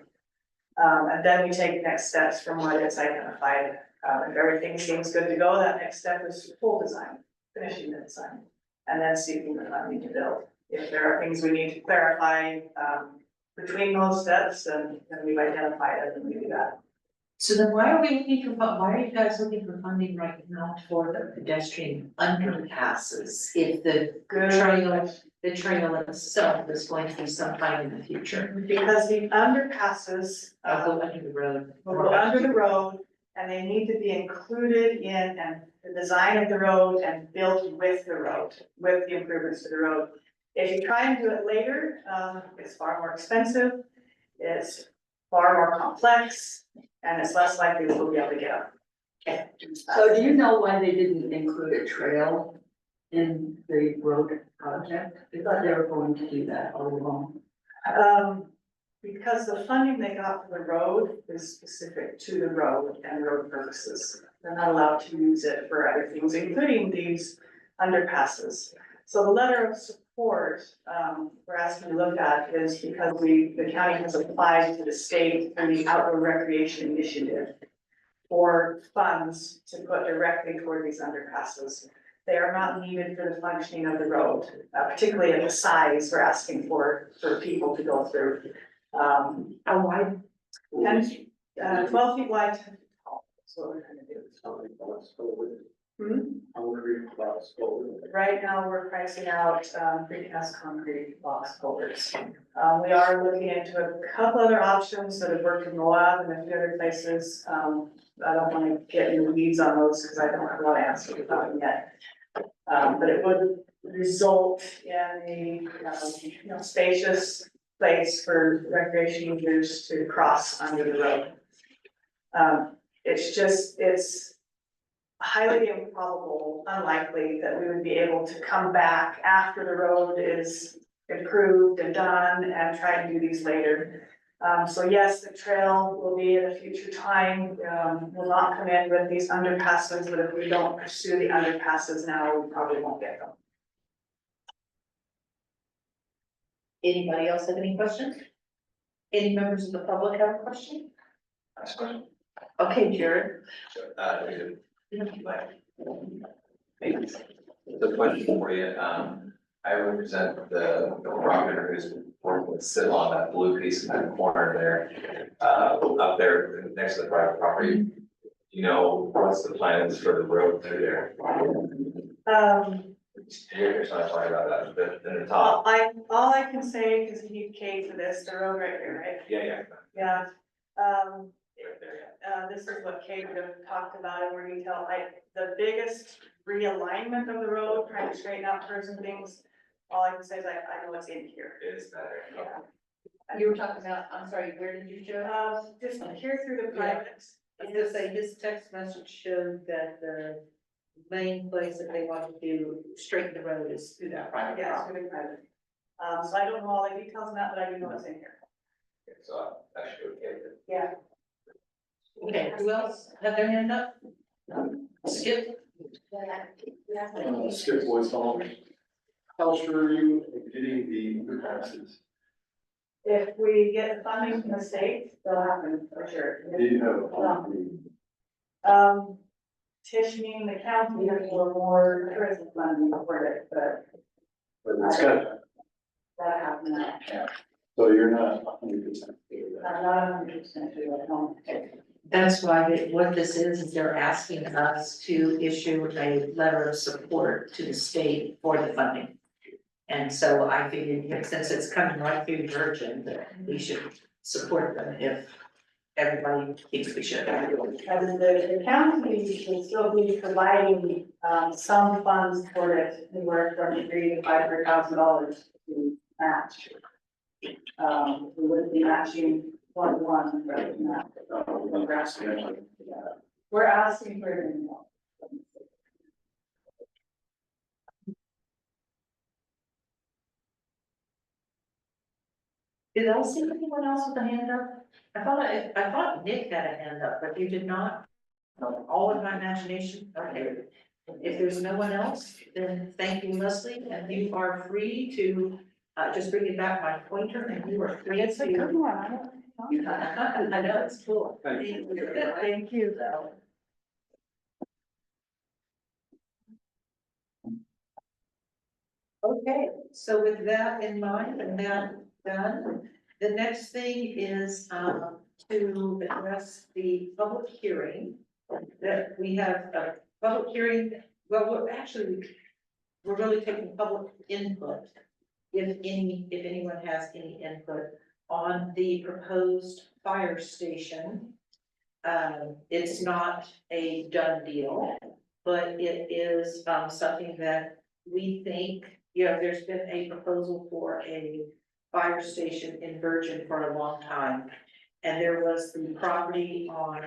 And then we take next steps from what it's identified. If everything seems good to go, that next step is full design, finishing the design, and then seeking the funding to build. If there are things we need to clarify, between those steps, and we've identified it, and we do that. So then why are we looking for, why are you guys looking for funding right now for the pedestrian underpasses? If the trail itself is going to be sometime in the future, Because the underpasses, go under the road. will go under the road, and they need to be included in, and the design of the road and built with the road, with the improvements to the road. If you try and do it later, it's far more expensive, it's far more complex, and it's less likely that we'll be able to get up. So do you know why they didn't include a trail in the road project? I thought they were going to do that all along. Because the funding they got for the road is specific to the road and road purposes. They're not allowed to use it for other things, including these underpasses. So the letter of support, we're asking to look at is because the county has applied to the state through the Outdoor Recreation Initiative for funds to put directly toward these underpasses. They are not needed for the functioning of the road, particularly at the size we're asking for people to go through. How wide? 12 feet wide, 10 feet tall, that's what we're trying to do. Right now, we're pricing out, precast concrete box culverts. We are looking into a couple other options that have worked in Moab and a few other places. I don't wanna get in the weeds on those, because I don't have a lot of answers about them yet. But it would result in a, spacious place for recreation users to cross under the road. It's highly improbable, unlikely that we would be able to come back after the road is improved and done and try and do these later. So yes, the trail will be at a future time, will not come in with these underpasses, but if we don't pursue the underpasses now, we probably won't get them. Anybody else have any questions? Any members of the public have a question? Okay, Jared. The question for you, I represent the property who's working with Sid on that blue piece in that corner there, up there next to the private property. You know, what's the plans for the road through there? You're not talking about that, but in the top. All I can say, because you need Kate for this, the road right here, right? Yeah. Yeah, Right there. this is what Kate would have talked about in more detail, the biggest realignment of the road, trying to straighten out curves and things. All I can say is I know what's in here. It is better. Yeah. You were talking about, I'm sorry, where did you show? Just here through the private. I was gonna say, his text message showed that the main place that they want to do straighten the road is through that private Yeah, it's property. through the private. So I don't know all the details on that, but I do know what's in here. So I should okay with it. Yeah. Okay, who else had their hand up? Skip? Skip Boyd's home. How sure are you of getting the passes? If we get funding from the state, they'll happen for sure. Do you have a plan? Petitioning the county for more tourism funding for it, but But it's good, that happened now. so you're not 100%. I'm not 100% sure, I don't. That's why what this is they're asking us to issue a letter of support to the state for the funding. And so I figured, since it's coming right through Virgin, that we should support them if everybody thinks we should. And the county will still be providing, some funds for it, anywhere from $300,000 to $500,000 to match. We wouldn't be matching 1-1 rather than that. We're asking for it more. Did I see anyone else with a hand up? I thought Nick had a hand up, but you did not. All of my imagination, okay. If there's no one else, then thank you, Leslie, and you are free to, just bring it back my pointer, and you are free It's a good to. one. I know, it's cool. Thank you. Thank you. Okay, so with that in mind and that done, the next thing is to address the public hearing. That we have a public hearing, well, we're really taking public input. If anyone has any input on the proposed fire station. It's not a done deal, but it is something that we think, there's been a proposal for a fire station in Virgin for a long time. And there was the property on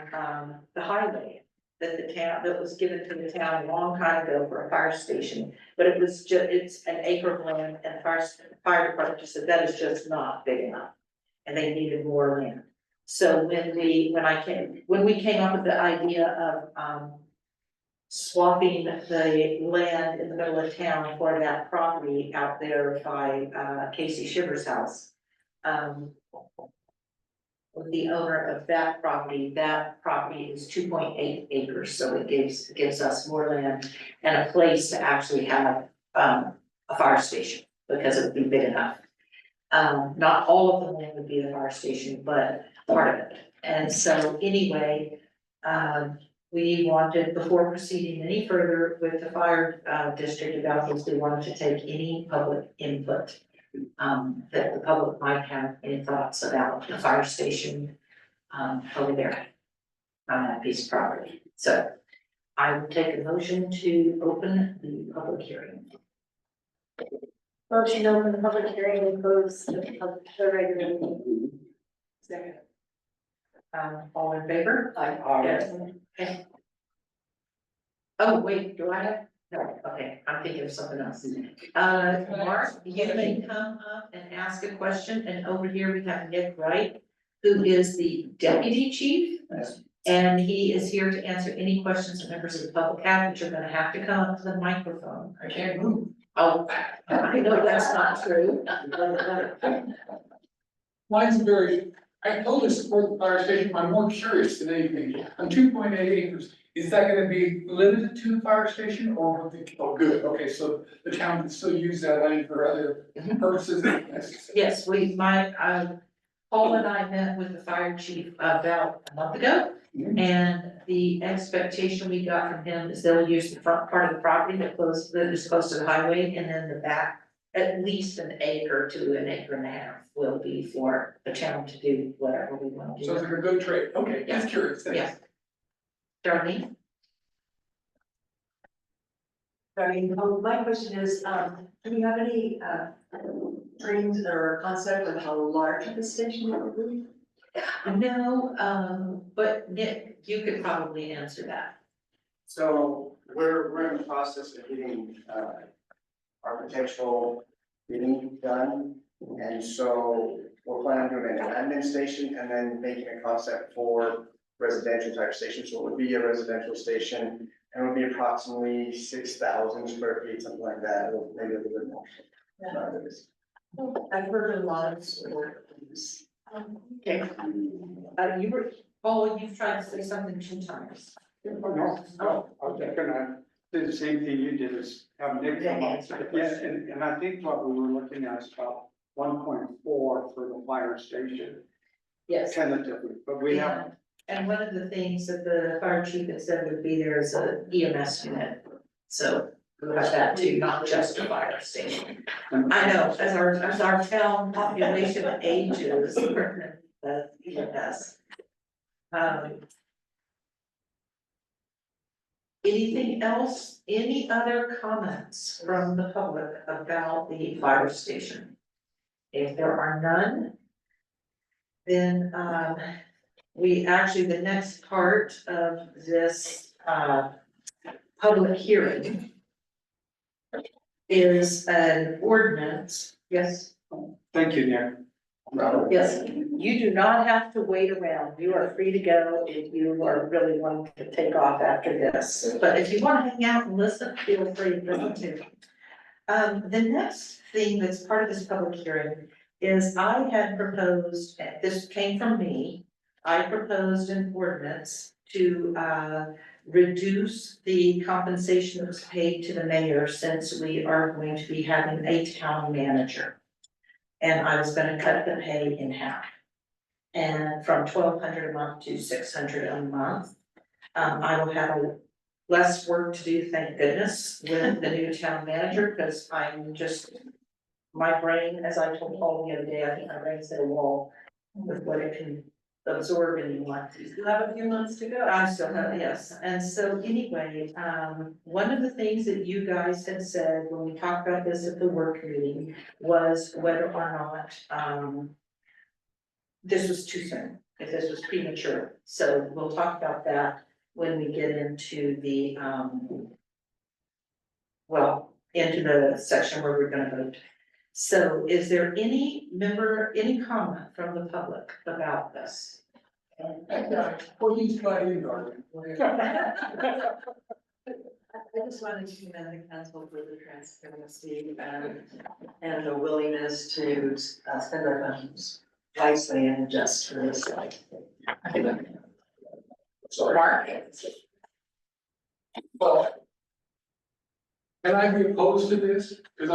the highway that was given to the town a long time ago for a fire station. But it's an acre of land, and the fire department just said that is just not big enough. And they needed more land. So when we came up with the idea of swapping the land in the middle of town for that property out there by Casey Shiver's house. With the owner of that property is 2.8 acres, so it gives us more land and a place to actually have a fire station, because it would be big enough. Not all of the land would be the fire station, but part of it. And so anyway, we wanted, before proceeding any further with the fire district about this, we wanted to take any public input. That the public might have any thoughts about the fire station over there on that piece of property. So I will take a motion to open the public hearing. Motion to open the public hearing and close the regular meeting. Second. All in favor? Yes. Okay. Oh, wait, do I have? No, okay, I'm thinking of something else. Mark, you may come up and ask a question, and over here we have Nick Wright, who is the deputy chief. And he is here to answer any questions that members of the public have, but you're gonna have to come up to the microphone. I can't move. Oh, I know that's not true. Mine's I totally support the fire station, I'm more curious than anything, on 2.8 acres, is that gonna be limited to the fire station, or would they, oh, good, okay, so the town can still use that land for other purposes if necessary? Yes, Paul and I met with the fire chief about a month ago. And the expectation we got from him is they'll use the front part of the property that is close to the highway, and then the back, at least an acre to an acre and a half will be for the town to do whatever we want to do. So it's like a good trade, okay, just curious, thanks. Yeah. Darlene? Sorry, my question is, do you have any, dreams or concept of how large the station will be? No, but Nick, you could probably answer that. So we're in the process of getting architectural bidding done. And so we're planning on doing an admin station and then making a concept for residential type station. So it would be a residential station And it'll be approximately 6,000 square feet, something like that, or maybe a little bit more. I've heard a lot of stories. Okay. You were, you've tried to say something 2 times. No, I was just gonna do the same thing you did, is have Nick come up. Answer the Yeah, question. and I think what we were looking at is about 1.4 for the fire station Yes. tentatively, but we have. And one of the things that the fire chief had said would be there is a EMS unit. So we have that too, not just a fire station. I know, as our town population ages, the EMS. Anything else, any other comments from the public about the fire station? If there are none, then, we actually, the next part of this, public hearing is an ordinance, yes? Thank you, Nick. Yes, you do not have to wait around, you are free to go if you are really wanting to take off after this, but if you wanna hang out and listen, feel free to listen to. The next thing that's part of this public hearing is I had proposed, this came from me, I proposed an ordinance to, reduce the compensation that was paid to the mayor since we are going to be having a town manager. And I was gonna cut the pay in half. And from $1,200 a month to $600 a month. I will have less work to do, thank goodness, with the new town manager, because I'm just. My brain, as I told Paul the other day, I think my brain's at a wall with what it can absorb anymore. You have a few months to go. I still have, yes, and so anyway, one of the things that you guys had said when we talked about this at the work meeting was whether or not, this was too soon, if this was premature, so we'll talk about that when we get into the, well, into the section where we're gonna vote. So is there any comment from the public about this? Well, he's got in, Darwin. I just wanted to commend the council for the transparency and the willingness to spend our funds wisely and just for this. Sorry. Mark? Well, can I be opposed to this? Because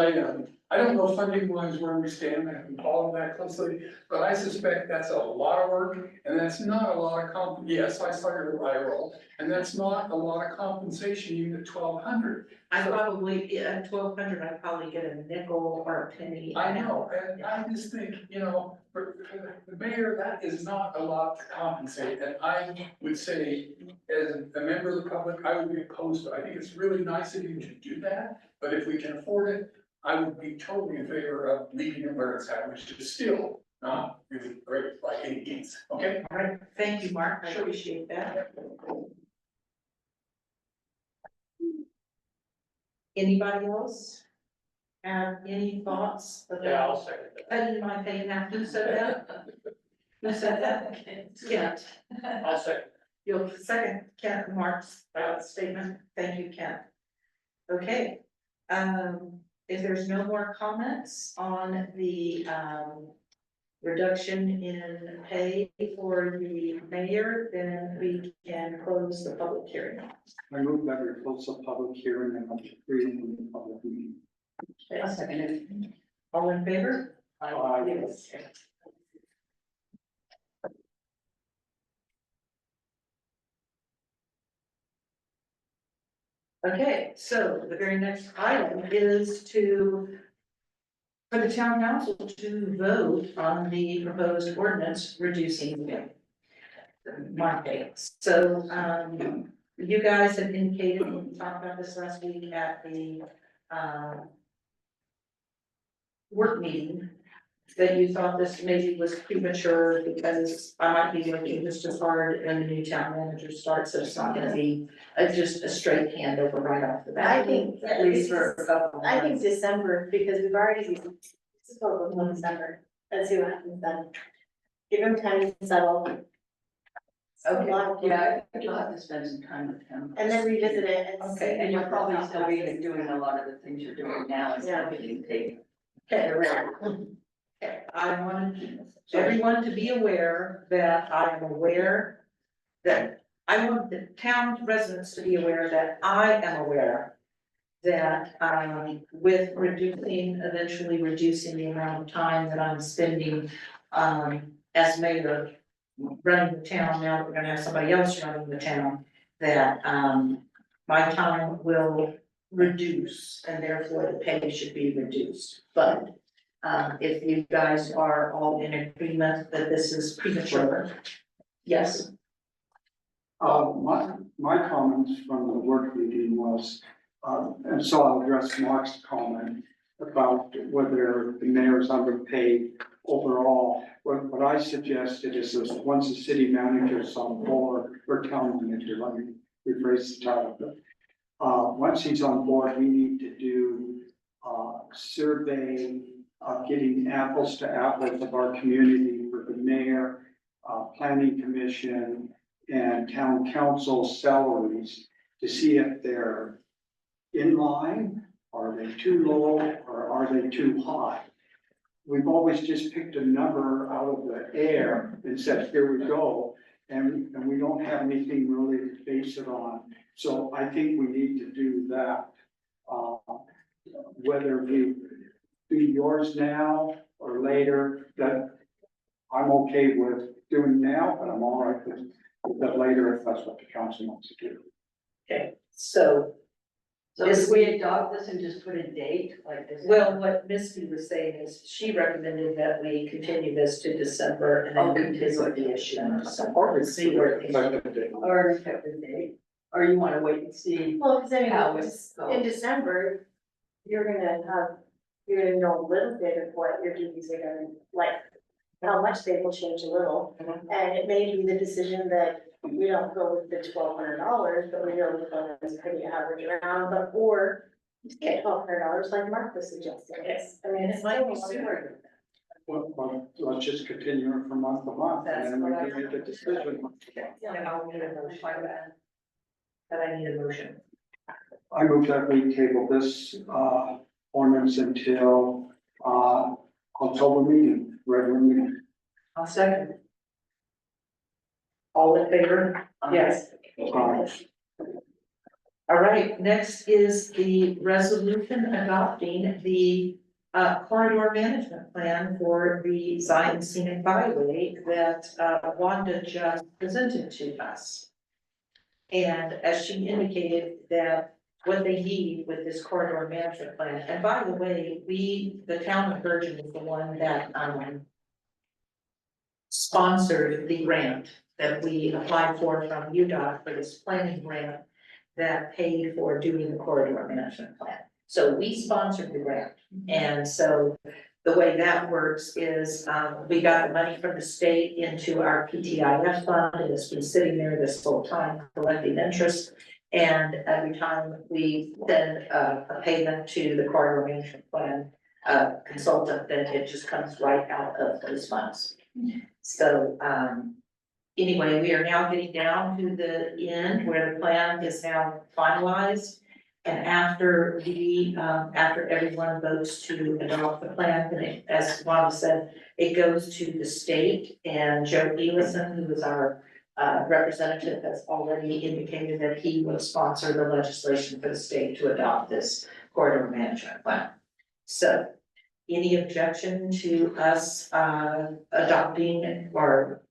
I don't know funding wise where we stand, I haven't followed that closely, but I suspect that's a lot of work, and that's not a lot of yes, I started a roll, and that's not a lot of compensation, even at 1,200. I probably, at 1,200, I'd probably get a nickel or a penny. I know, and I just think, for the mayor, that is not a lot to compensate, and I would say, as a member of the public, I would be opposed to it. I think it's really nice of you to do that, but if we can afford it, I would be totally in favor of leaving it where it's at, which is still not really great by any means, okay? All right, thank you, Mark, I appreciate that. Anybody else have any thoughts about second cutting my pay now? Who said that? Who said that? Kent. I'll second. You'll second Kent Mark's statement. Thank you, Kent. Okay, if there's no more comments on the, reduction in pay for the mayor, then we can close the public hearing. I move that we close the public hearing and reading the public meeting. Okay, second. All in favor? Aye. Yes. Okay, so the very next item is for the town council to vote on the proposed ordinance reducing my pay. So, you guys have indicated, when we talked about this last week at the, work meeting, that you thought this maybe was premature because I might be working just as hard when the new town manager starts, so it's not gonna be just a straight handover right off the bat. I think, At least for a couple of I think months. December, because we've already, let's go with December, let's see what happens then. Give them time to settle. Okay, yeah, I think you'll have to spend some time with him. And then revisit it and see. Okay, and you'll what probably the still be process is. doing a lot of the things you're doing now, and Yeah. still getting paid. I want everyone to be aware that I am aware that I want the town residents to be aware that I am aware that, with eventually reducing the amount of time that I'm spending, as mayor, running the town, now that we're gonna have somebody else running the town, that, my time will reduce, and therefore the pay should be reduced. But, if you guys are all in agreement that this is premature, yes, My comments from the work meeting was, and so I'll address Mark's comment about whether the mayor's underpaid overall. What I suggested is this, once the city manager's on board, or town manager, let me rephrase the title. Once he's on board, we need to do survey, getting apples to apples of our community for the mayor, planning commission, and town council salaries to see if they're in line, are they too low, or are they too high? We've always just picked a number out of the air and said, here we go, and we don't have anything really to base it on. So I think we need to do that. Whether we do yours now or later, that I'm okay with doing now, but I'm all right with that later if that's what the council wants to do. okay, so, So if we adopt this and just put a date like this. well, what Misty was saying is, she recommended that we continue this to December and then revisit the issue in December, and see where things. Or an effective date, or you wanna wait and see Well, because I mean, how just it's in going. December, you're gonna know a little bit of what your duties are gonna, like, how much they will change a little. And it may be the decision that we don't go with the $1,200, but we go with one that's pretty average around, but, or get $1,200 like Mark was suggesting. It's, I mean, it's It might be still. sooner. Well, let's just continue it from month to month and then we can make a decision. And I'll need a motion for that. But I need a motion. I move that we table this ordinance until October meeting, regular meeting. I'll second. All in favor? Yes. All right, next is the resolution adopting the corridor management plan for the Zion Scenic Byway that Wanda just presented to us. And as she indicated that what they need with this corridor management plan, and by the way, the town of Virgin is the one that sponsored the grant that we applied for from UDOT for this planning grant that paid for doing the corridor management plan. So we sponsored the grant, and so the way that works is, we got the money from the state into our PTIF fund, and it's been sitting there this whole time collecting interest. And every time we send a payment to the corridor management plan consultant, then it just comes right out of those funds. So, anyway, we are now getting down to the end where the plan is now finalized. And after after everyone votes to adopt the plan, then it, as Wanda said, it goes to the state, and Joe Elison, who is our representative, has already indicated that he will sponsor the legislation for the state to adopt this corridor management plan. So, any objection to us adopting or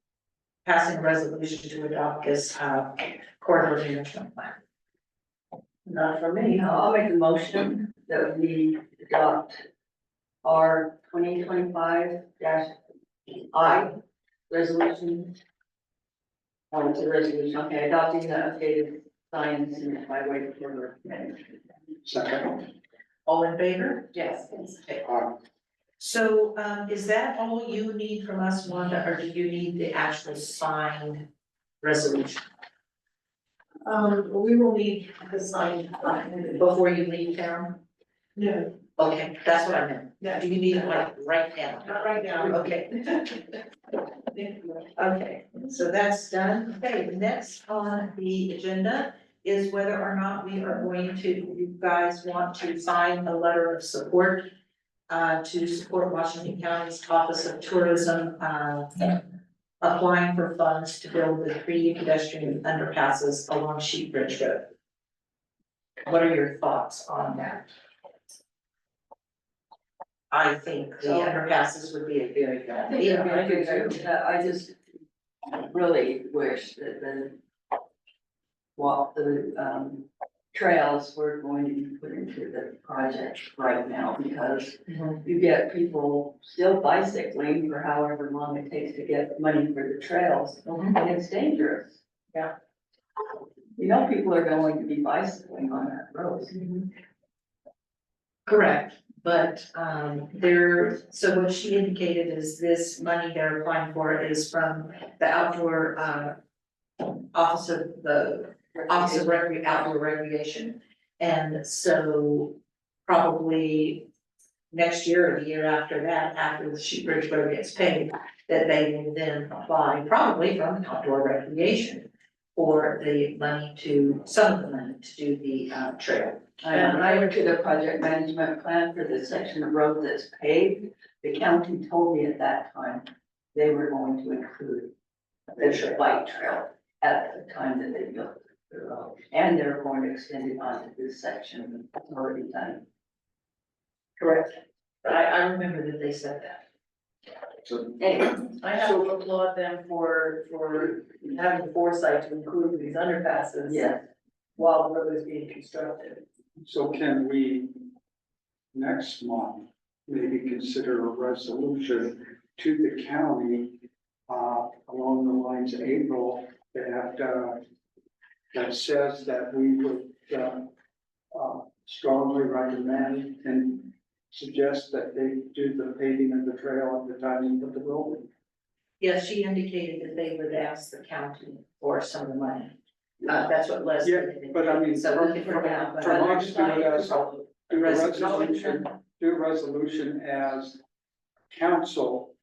passing a resolution to adopt this corridor management plan? Not for me. I'll make a motion that we adopt our 2025-I resolution. Oh, it's a resolution, okay, adopting the updated science and byway corridor management. Second. All in favor? Yes. Okay. So, is that all you need from us, Wanda, or do you need the actual signed resolution We will need the signed, before you leave town? Yeah. Okay, that's what I meant. Yeah. Do you need it like right now? Not right now. Okay. Okay, so that's done. Okay, next on the agenda is whether or not we are going to, you guys want to sign a letter of support to support Washington County's Office of Tourism, applying for funds to build the 3 pedestrian underpasses along Sheep Ridge Road. What are your thoughts on that? I think the underpasses would be a very good I think it'd be a idea. good idea. I just really wish that the trails were going to be put into the project right now, because Mhm. you get people still bicycling for however long it takes to get money for the trails, Mhm. and it's dangerous. Yeah. You know, people are going to be bicycling on that road. Correct, but so what she indicated is this money they're applying for is from the outdoor Office of Outdoor Recreation. And so probably next year or the year after that, after the Sheep Ridge Road gets paid, that they will then apply, probably from outdoor recreation, for the money to, some of the money to do the trail. When I went to the project management plan for the section of road that's paved, the county told me at that time they were going to include the bike trail at the time that they built the road. And they're going to extend it onto this section that's already done. Correct. I remember that they said that. So Anyway, I have to applaud them for having the foresight to include these underpasses. yeah, While the road is being constructed. So can we next month maybe consider a resolution to the county along the lines of April that says that we would strongly recommend and suggest that they do the paving of the trail at the time you put the road in? Yes, she indicated that they would ask the county for some of the money. That's what Leslie. Yeah, indicated. but I mean, So we can figure out. from us to it as The do a resolution. do a resolution as council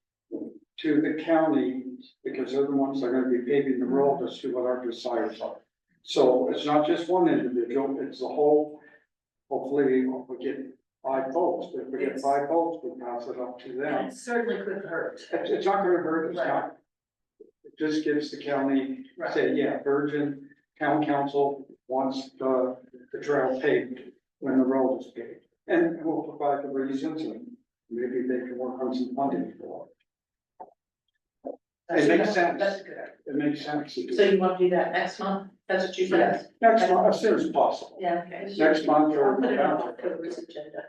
to the county, because they're the ones that are gonna be paving the road, as to what our desires are. So it's not just one individual, it's the whole, hopefully we get 5 votes, if we get 5 votes, we'll pass it up to them. It certainly could hurt. It's not gonna hurt, it's not, it just gives the county, say, yeah, Virgin Town Council wants the trail paved when the road is paved. And we'll provide the reasons, and maybe they can work on some funding for it. It makes sense. That's good. It makes sense to do. So you want to do that next month? That's what you said? Next month, as soon as possible. Yeah, okay. Next month or I'll put it on November. October's agenda.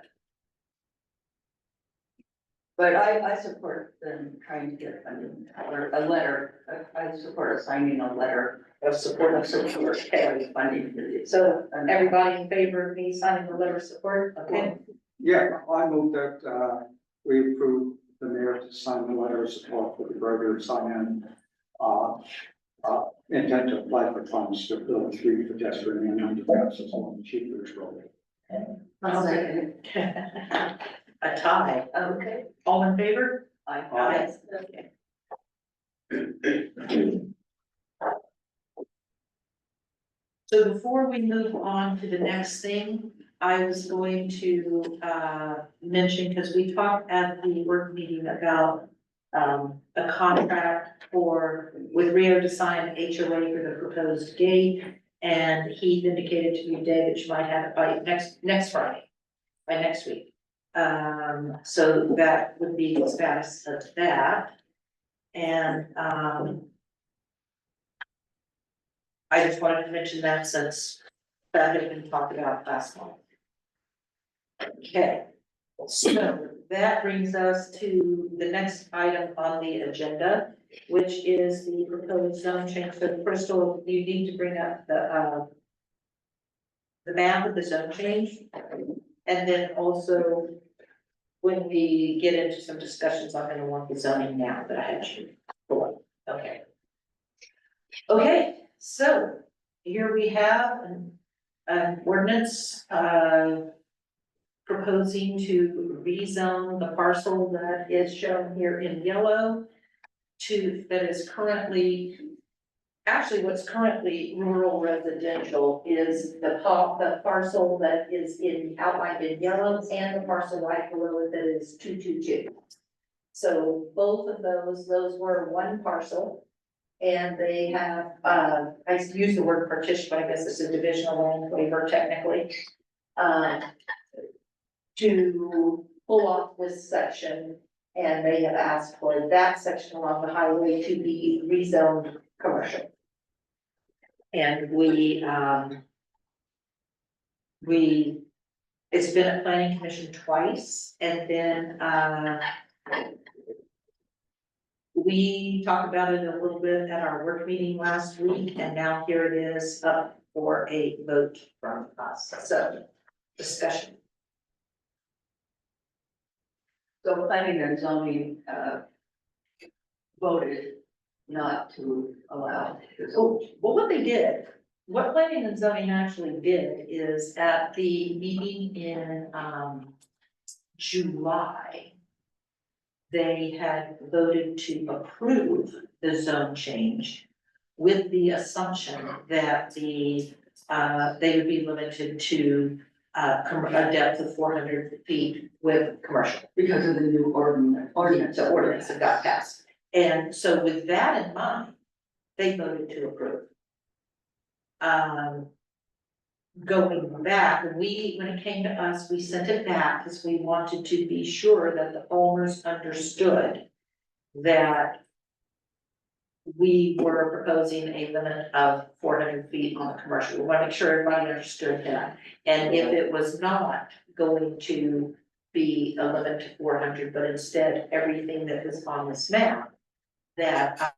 but I support them trying to get funding, or a letter, I support signing a letter Of support of support, funding for this. So everybody in favor of me signing the letter of support? Okay. Yeah, I move that, we approve the mayor to sign the letter of support for the Burger sign in, intent to apply for funds to build 3 pedestrian and underpasses along the Sheep Ridge Road. I'll second it. A tie. Okay. All in favor? Aye. Okay. So before we move on to the next thing, I was going to mention, because we talked at the work meeting about a contract with Rio to sign HOA for the proposed gate. And he indicated to me, Dave, that you might have it by next Friday, by next week. So that would be the status of that. And I just wanted to mention that since that had been talked about last month. Okay, so that brings us to the next item on the agenda, which is the proposed zone change. So Crystal, you need to bring up the map of the zone change. And then also, when we get into some discussions, I'm gonna want the zoning now that I had you for. Okay. Okay, so here we have an ordinance, proposing to rezone the parcel that is shown here in yellow that is currently, actually what's currently rural residential is the parcel that is outlined in yellow and the parcel right below it that is 222. So both of those were one parcel. And they have, I use the word partition, but I guess it's a divisional land waiver technically. To pull off this section, and they have asked for that section along the highway to be rezoned commercial. And it's been at planning commission twice, and then, we talked about it a little bit at our work meeting last week, and now here it is up for a vote from us, so discussion. So planning and zoning, voted not to allow this. Well, what planning and zoning actually did is at the meeting in, July, they had voted to approve the zone change with the assumption that they would be limited to a depth of 400 feet with commercial. Because of the new ordinance. The ordinance that got passed. And so with that in mind, they voted to approve. Going back, when it came to us, we sent it back because we wanted to be sure that the owners understood that we were proposing a limit of 400 feet on the commercial. We want to make sure everybody understood that. And if it was not going to be a limit to 400, but instead everything that was on this map, that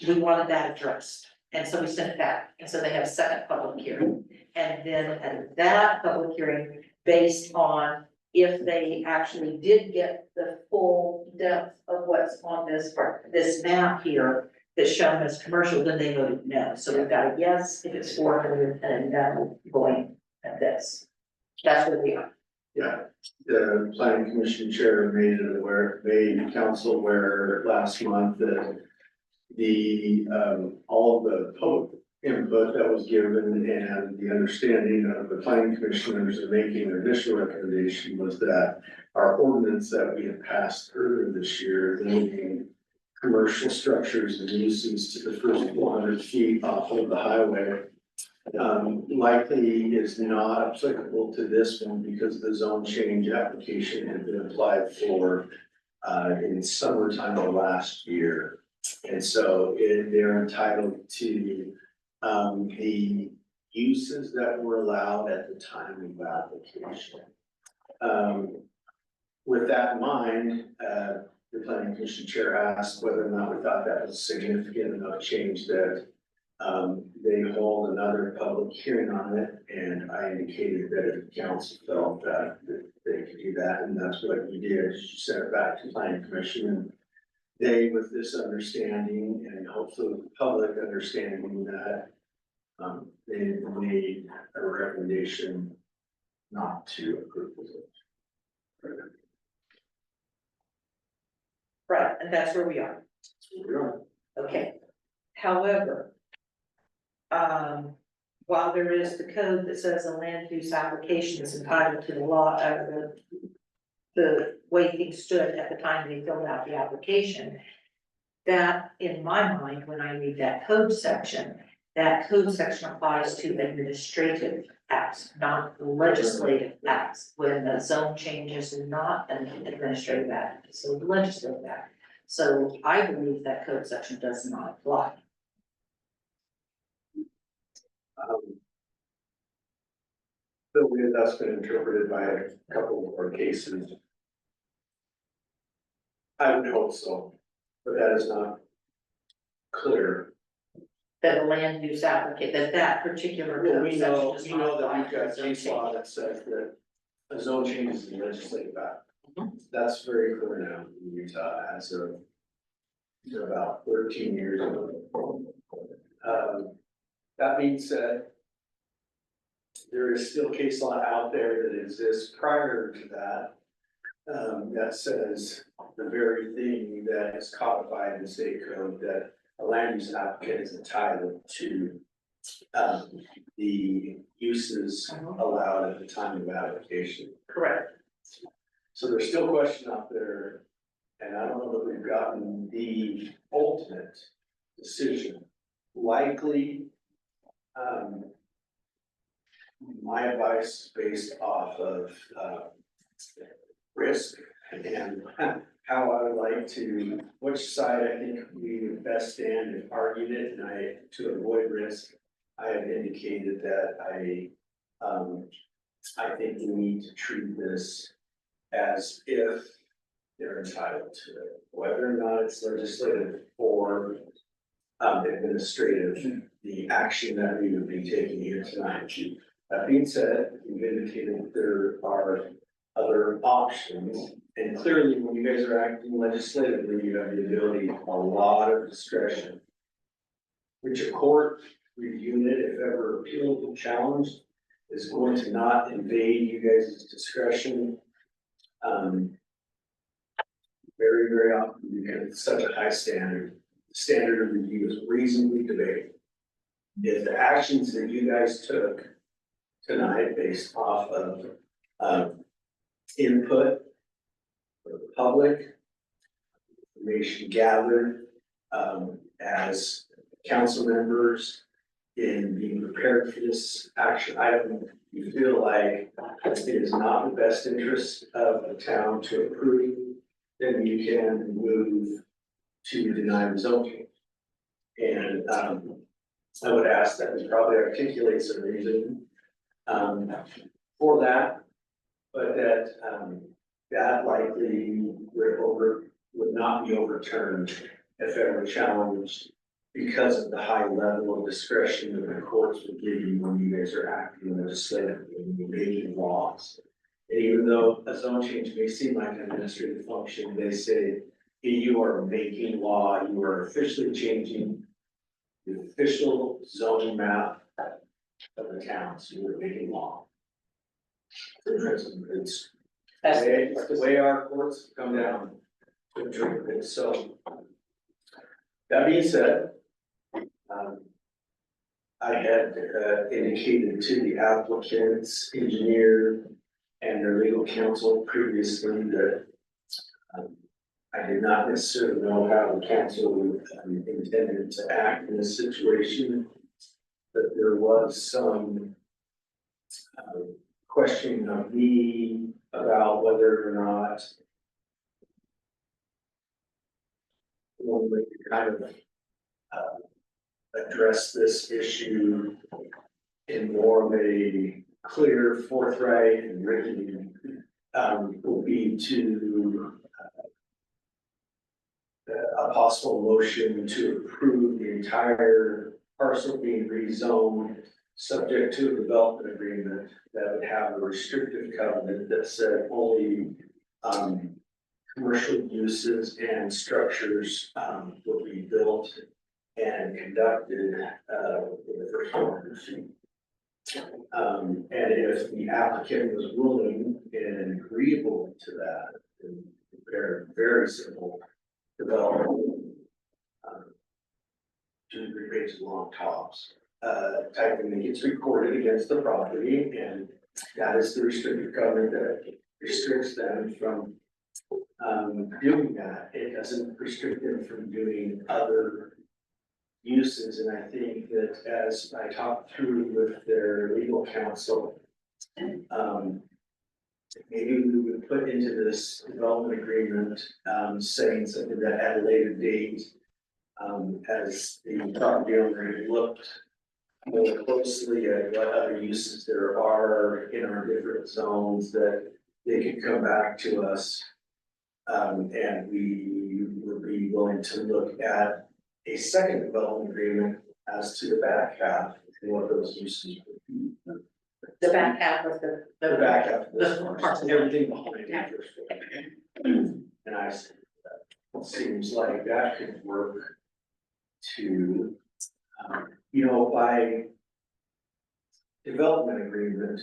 we wanted that addressed. And so we sent it back, and so they have a second public hearing. And then at that public hearing, based on if they actually did get the full depth of what's on this map here that's shown as commercial, then they voted no. So we've got a yes if it's 400 and a no going at this. That's where we are. Yeah, the planning commission chair made council aware last month that all of the public input that was given and the understanding of the planning commissioners in making their initial recommendation was that our ordinance that we had passed earlier this year, limiting commercial structures and uses to the first 400 feet off of the highway, likely is not applicable to this one because the zone change application had been applied for in summertime of last year. And so they're entitled to the uses that were allowed at the time of application. With that in mind, the planning commission chair asked whether or not we thought that was significant enough change that they hold another public hearing on it, and I indicated that if the council felt that they could do that, and that's what you did. You sent it back to planning commission, and they, with this understanding and hopefully the public understanding that they made a recommendation not to approve it. Right, and that's where we are. Okay, however, while there is the code that says a land use application is entitled to the law, the way things stood at the time they filled out the application, that in my mind, when I read that code section applies to administrative acts, not legislative acts. When the zone change is not an administrative act, it's a legislative act. So I believe that code section does not apply. The way that's been interpreted by a couple of our cases, I would hope so, but that is not clear. That a land use applicant, that particular Well, code we section know, does we not know that apply we've to got zone case law change. that says that a zone change is a legislative act. Mhm. That's very clear now in Utah as of about 13 years ago. That being said, there is still case law out there that exists prior to that. That says the very thing that is codified in the state code, that a land use applicant is entitled to. The uses allowed at the time of application. Correct. So there's still a question out there, and I don't know that we've gotten the ultimate decision. Likely, my advice based off of, risk and how I would like to, which side I think we would best stand if argued it, and to avoid risk, I have indicated that I think we need to treat this as if they're entitled to it, whether or not it's legislative or administrative, the action that we would be taking here tonight. That being said, we've indicated that there are other options, and clearly when you guys are acting legislatively, you have the ability, a lot of discretion. Which a court reviewing it, if ever appealed and challenged, is going to not invade you guys' discretion. Very, very often, because it's such a high standard, the standard of review is reasonably debated. If the actions that you guys took tonight based off of input from the public, information gathered as council members in being prepared for this action item, you feel like it is not the best interest of the town to approve, then you can move to deny the zoning. And I would ask that we probably articulate some reason for that, but that that likely would not be overturned if ever challenged, because of the high level of discretion that the courts will give you when you guys are acting legislatively and you're making laws. And even though a zone change may seem like an administrative function, they say you are making law, you are officially changing the official zoning map of the town, so you're making law. It's the way our courts come down to interpret it. So that being said, I had indicated to the applicant's engineer and their legal counsel previously that I did not necessarily know how the council intended to act in this situation, but there was some questioning of me about whether or not one would kind of address this issue in more of a clear, forthright, and written will be to a possible motion to approve the entire parcel being rezoned, subject to a development agreement that would have a restrictive covenant that said only commercial uses and structures will be built and conducted in the first 100 feet. And if the applicant was willing and agreeable to that, and prepare a very simple development, 2 to 3 pages long tops, type thing that gets recorded against the property, and that is the restrictive covenant that restricts them from doing that. It doesn't restrict them from doing other uses, and I think that as I talked through with their legal counsel, maybe we would put into this development agreement, saying something that at a later date, as the property owner looked more closely at what other uses there are in our different zones, that they could come back to us. And we would be willing to look at a second development agreement as to the back half and what those uses would be. The back half of the. The back half of this the parcel, parcel. everything behind Yeah. it first floor. And I said, that seems like that could work to, by development agreement,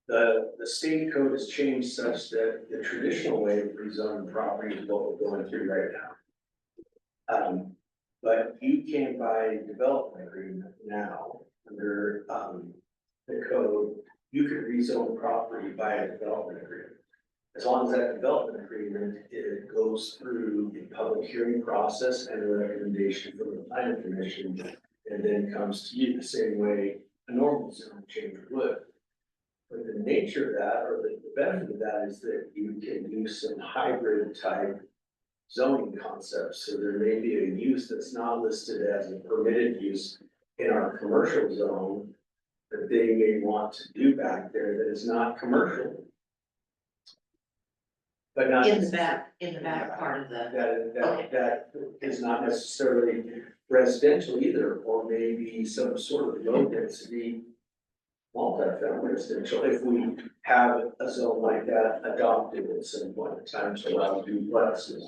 the state code has changed such that the traditional way of rezoning property is what we're going through right now. But you can buy a development agreement now under, the code, you could rezone property by a development agreement. As long as that development agreement, it goes through the public hearing process and a recommendation from the planning commission, and then comes to you the same way a normal zone change would. But the nature of that, or the benefit of that, is that you can do some hybrid type zoning concepts. So there may be a use that's not listed as a permitted use in our commercial zone that they may want to do back there that is not commercial. But not. In the back part of the, That is not necessarily residential either, or maybe some sort of low density multi-family residential, if we have a zone like that adopted at some point in time to allow duplexes.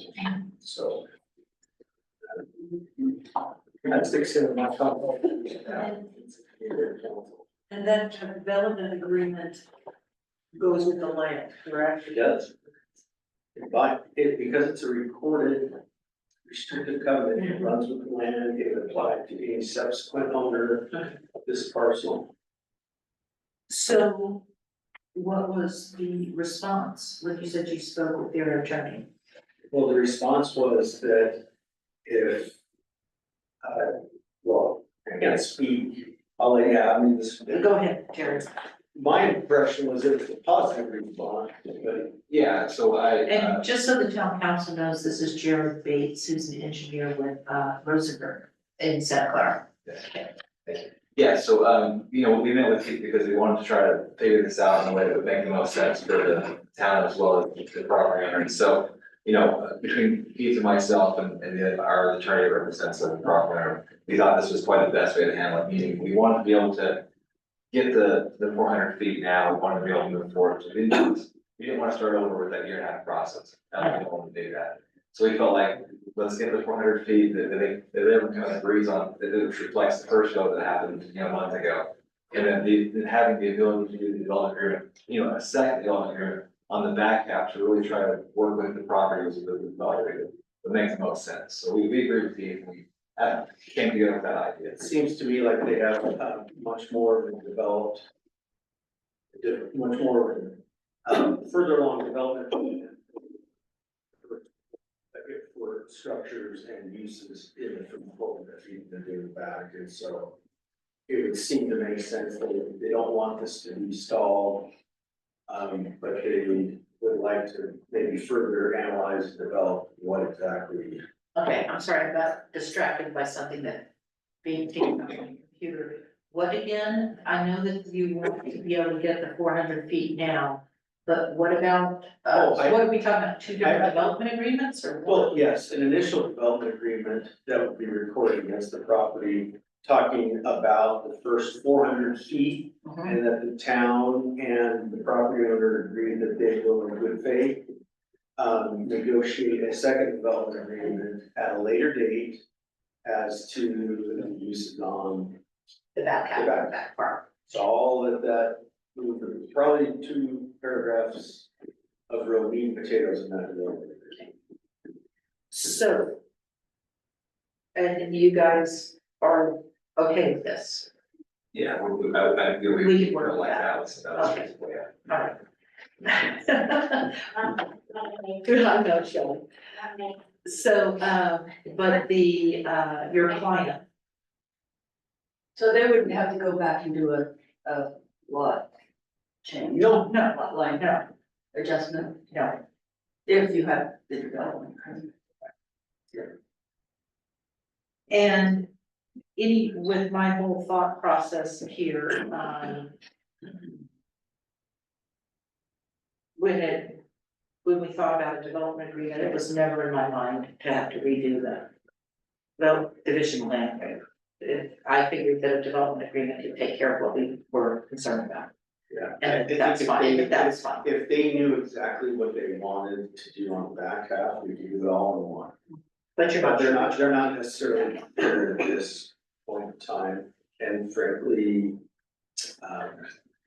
So. That sticks in my comment. and that development agreement goes with the land, correct? It does. But because it's a recorded restrictive covenant, it runs with the land, it would apply to any subsequent owner of this parcel. So what was the response when you said you spoke with their attorney? Well, the response was that if, well, I can't speak, I'll let you have me this. Go ahead, Terry. My impression was it was a positive response, but Yeah, so And just so the town council knows, this is Jared Bates, who's an engineer with Rosenberg in Santa Clara. yeah, so, you know, we met with Keith because we wanted to try to figure this out in a way that would make the most sense for the town as well as the property owner. And so, you know, between Keith and myself and our attorney that represents the property owner, we thought this was quite the best way to handle it, meaning we wanted to be able to get the 400 feet now, we wanted to be able to move forward. So we didn't want to start over with that 1.5-year process. We didn't want to do that. So we felt like, let's get the 400 feet that everyone kind of agrees on, that it reflects the first vote that happened, you know, a month ago. And then having the ability to do the development agreement, you know, a second development agreement on the back half to really try to work with the properties that we evaluated, that makes the most sense. So we agreed with Keith, and we came together with that idea. it seems to me like they have much more of a developed, much more of a further along development for structures and uses in the footprint that feed the data back, and so it would seem to make sense that they don't want this to be stalled, but they would like to maybe further analyze and develop what exactly. Okay, I'm sorry, I got distracted by something that being taken on my computer. What again? I know that you want to be able to get the 400 feet now, but what about, what are we talking about? Two different development agreements or what? Well, yes, an initial development agreement that would be recorded against the property, talking about the first 400 feet, and that the town and the property owner agree that they will in good faith negotiate a second development agreement at a later date as to the uses on The back half, the the back part. so all of that, probably 2 paragraphs of real meat and potatoes in that development. So. And you guys are okay with this? Yeah, I feel We can work with like that. that was just the way I. Alright. Good, I know, Shelley. So, but the, your client, So they wouldn't have to go back and do a lot change. no, Lot line no, adjustment, no. if you have the development. And with my whole thought process here, when we thought about a development agreement, it was never in my mind to have to redo the division land. I figured that a development agreement could take care of what we were concerned about. Yeah. And that's fine, that's fine. If they knew exactly what they wanted to do on the back half, we could do it all in one. But you're But not they're sure. not necessarily there at this point in time. and frankly,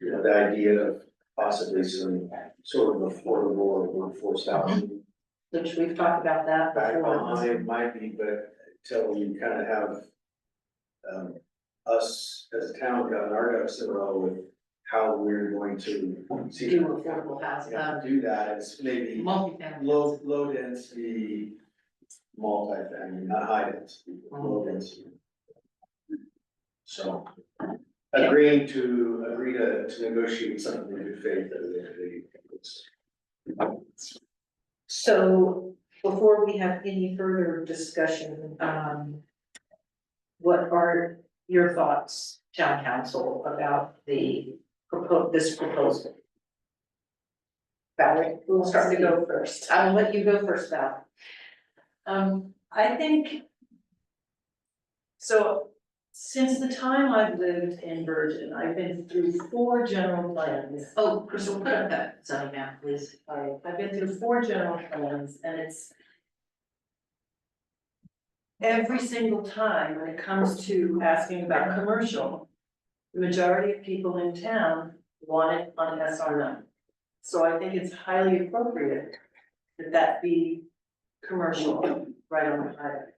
you know, the idea of possibly some sort of affordable or workforce housing. Which we've talked about that Back before. behind might be, but until you kind of have us as a town got our ducks in a row with how we're going to see. Do affordable housing, Do that, it's maybe multifamily. low density, multifamily, not high density, but low density. So agree to negotiate something in good faith that So before we have any further discussion, what are your thoughts, town council, about this proposal? Valerie, who will start to go first? I will let you go first, Val. I think. So, since the time I've lived in Virgin, I've been through 4 general plans. Oh, Crystal, put up that sign map, please. Sorry, I've been through 4 general plans, and it's. Every single time when it comes to asking about commercial, the majority of people in town want it on SR9. So I think it's highly appropriate that that be commercial right on the highway.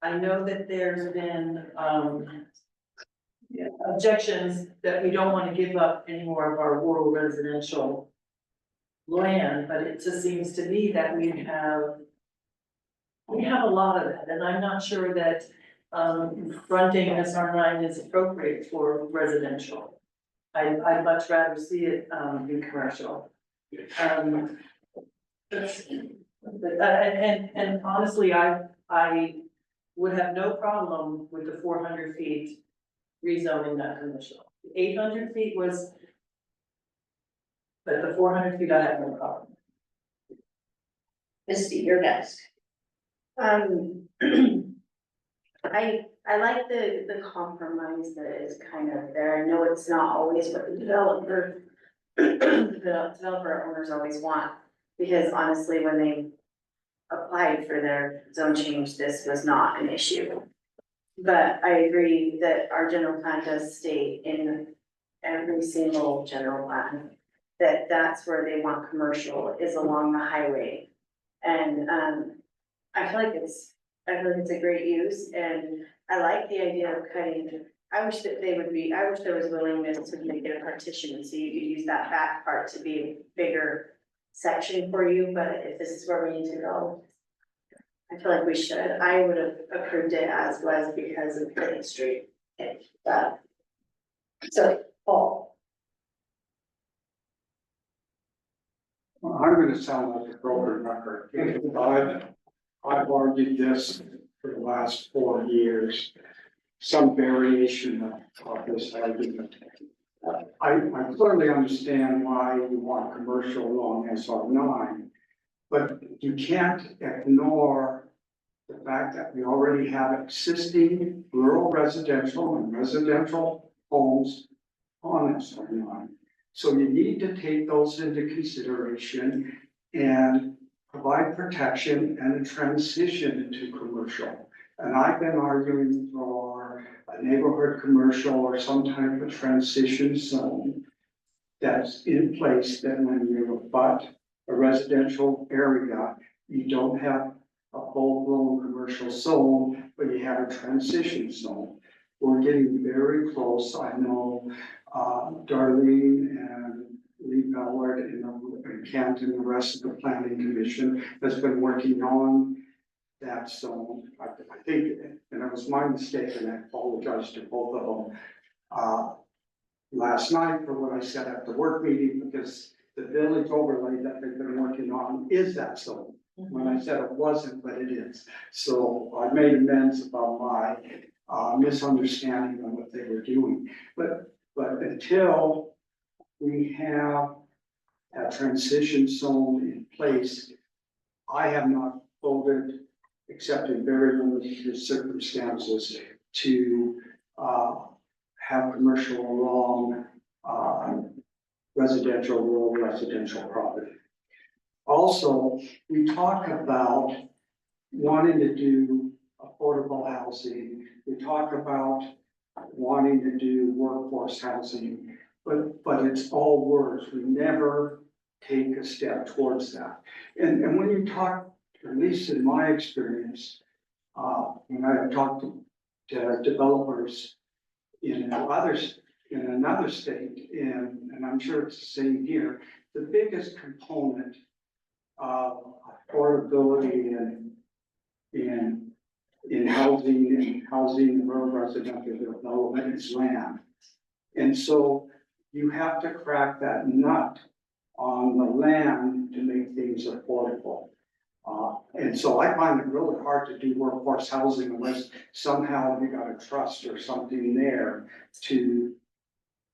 I know that there's been, objections that we don't want to give up any more of our rural residential land, but it just seems to me that we have a lot of that, and I'm not sure that, fronting SR9 is appropriate for residential. I'd much rather see it, be commercial. And honestly, I would have no problem with the 400 feet rezoning that commercial. 800 feet was, but the 400 feet I have no problem. Misty, you're next. I like the compromise that is kind of there. I know it's not always what the developer owners always want, because honestly, when they applied for their zone change, this was not an issue. But I agree that our general plan does state in every single general plan that that's where they want commercial, is along the highway. And I feel like it's a great use, and I like the idea of cutting. I wish there was willingness to make it a partition, so you could use that back part to be a bigger section for you, but if this is where we need to go, I feel like we should. I would have approved it as was because of Clinton Street. So, Paul. Well, I'm gonna sound like a broken record. I've argued this for the last 4 years, some variation of this argument. I clearly understand why you want commercial along SR9, but you can't ignore the fact that we already have existing rural residential and residential homes on SR9. So you need to take those into consideration and provide protection and a transition to commercial. And I've been arguing for a neighborhood commercial or some type of transition zone that's in place, that when you abut a residential area, you don't have a full-blown commercial zone, but you have a transition zone. We're getting very close. I know Darlene and Lee Ballard and Kent and the rest of the planning commission has been working on that zone. I think, and it was my mistake, and I apologize to both of them last night for what I said at the work meeting, because the village overlay that they've been working on is that zone. When I said it wasn't, but it is. So I made amends about my misunderstanding of what they were doing. But until we have that transition zone in place, I have not voted, except in very limited circumstances, to have commercial along rural residential property. Also, we talk about wanting to do affordable housing. We talk about wanting to do workforce housing, but it's all words. We never take a step towards that. And when you talk, at least in my experience, when I've talked to developers in others, in another state, and I'm sure it's the same here, the biggest component of affordability in housing, rural residential development is land. And so you have to crack that nut on the land to make things affordable. And so I find it really hard to do workforce housing unless somehow you got a trust or something there to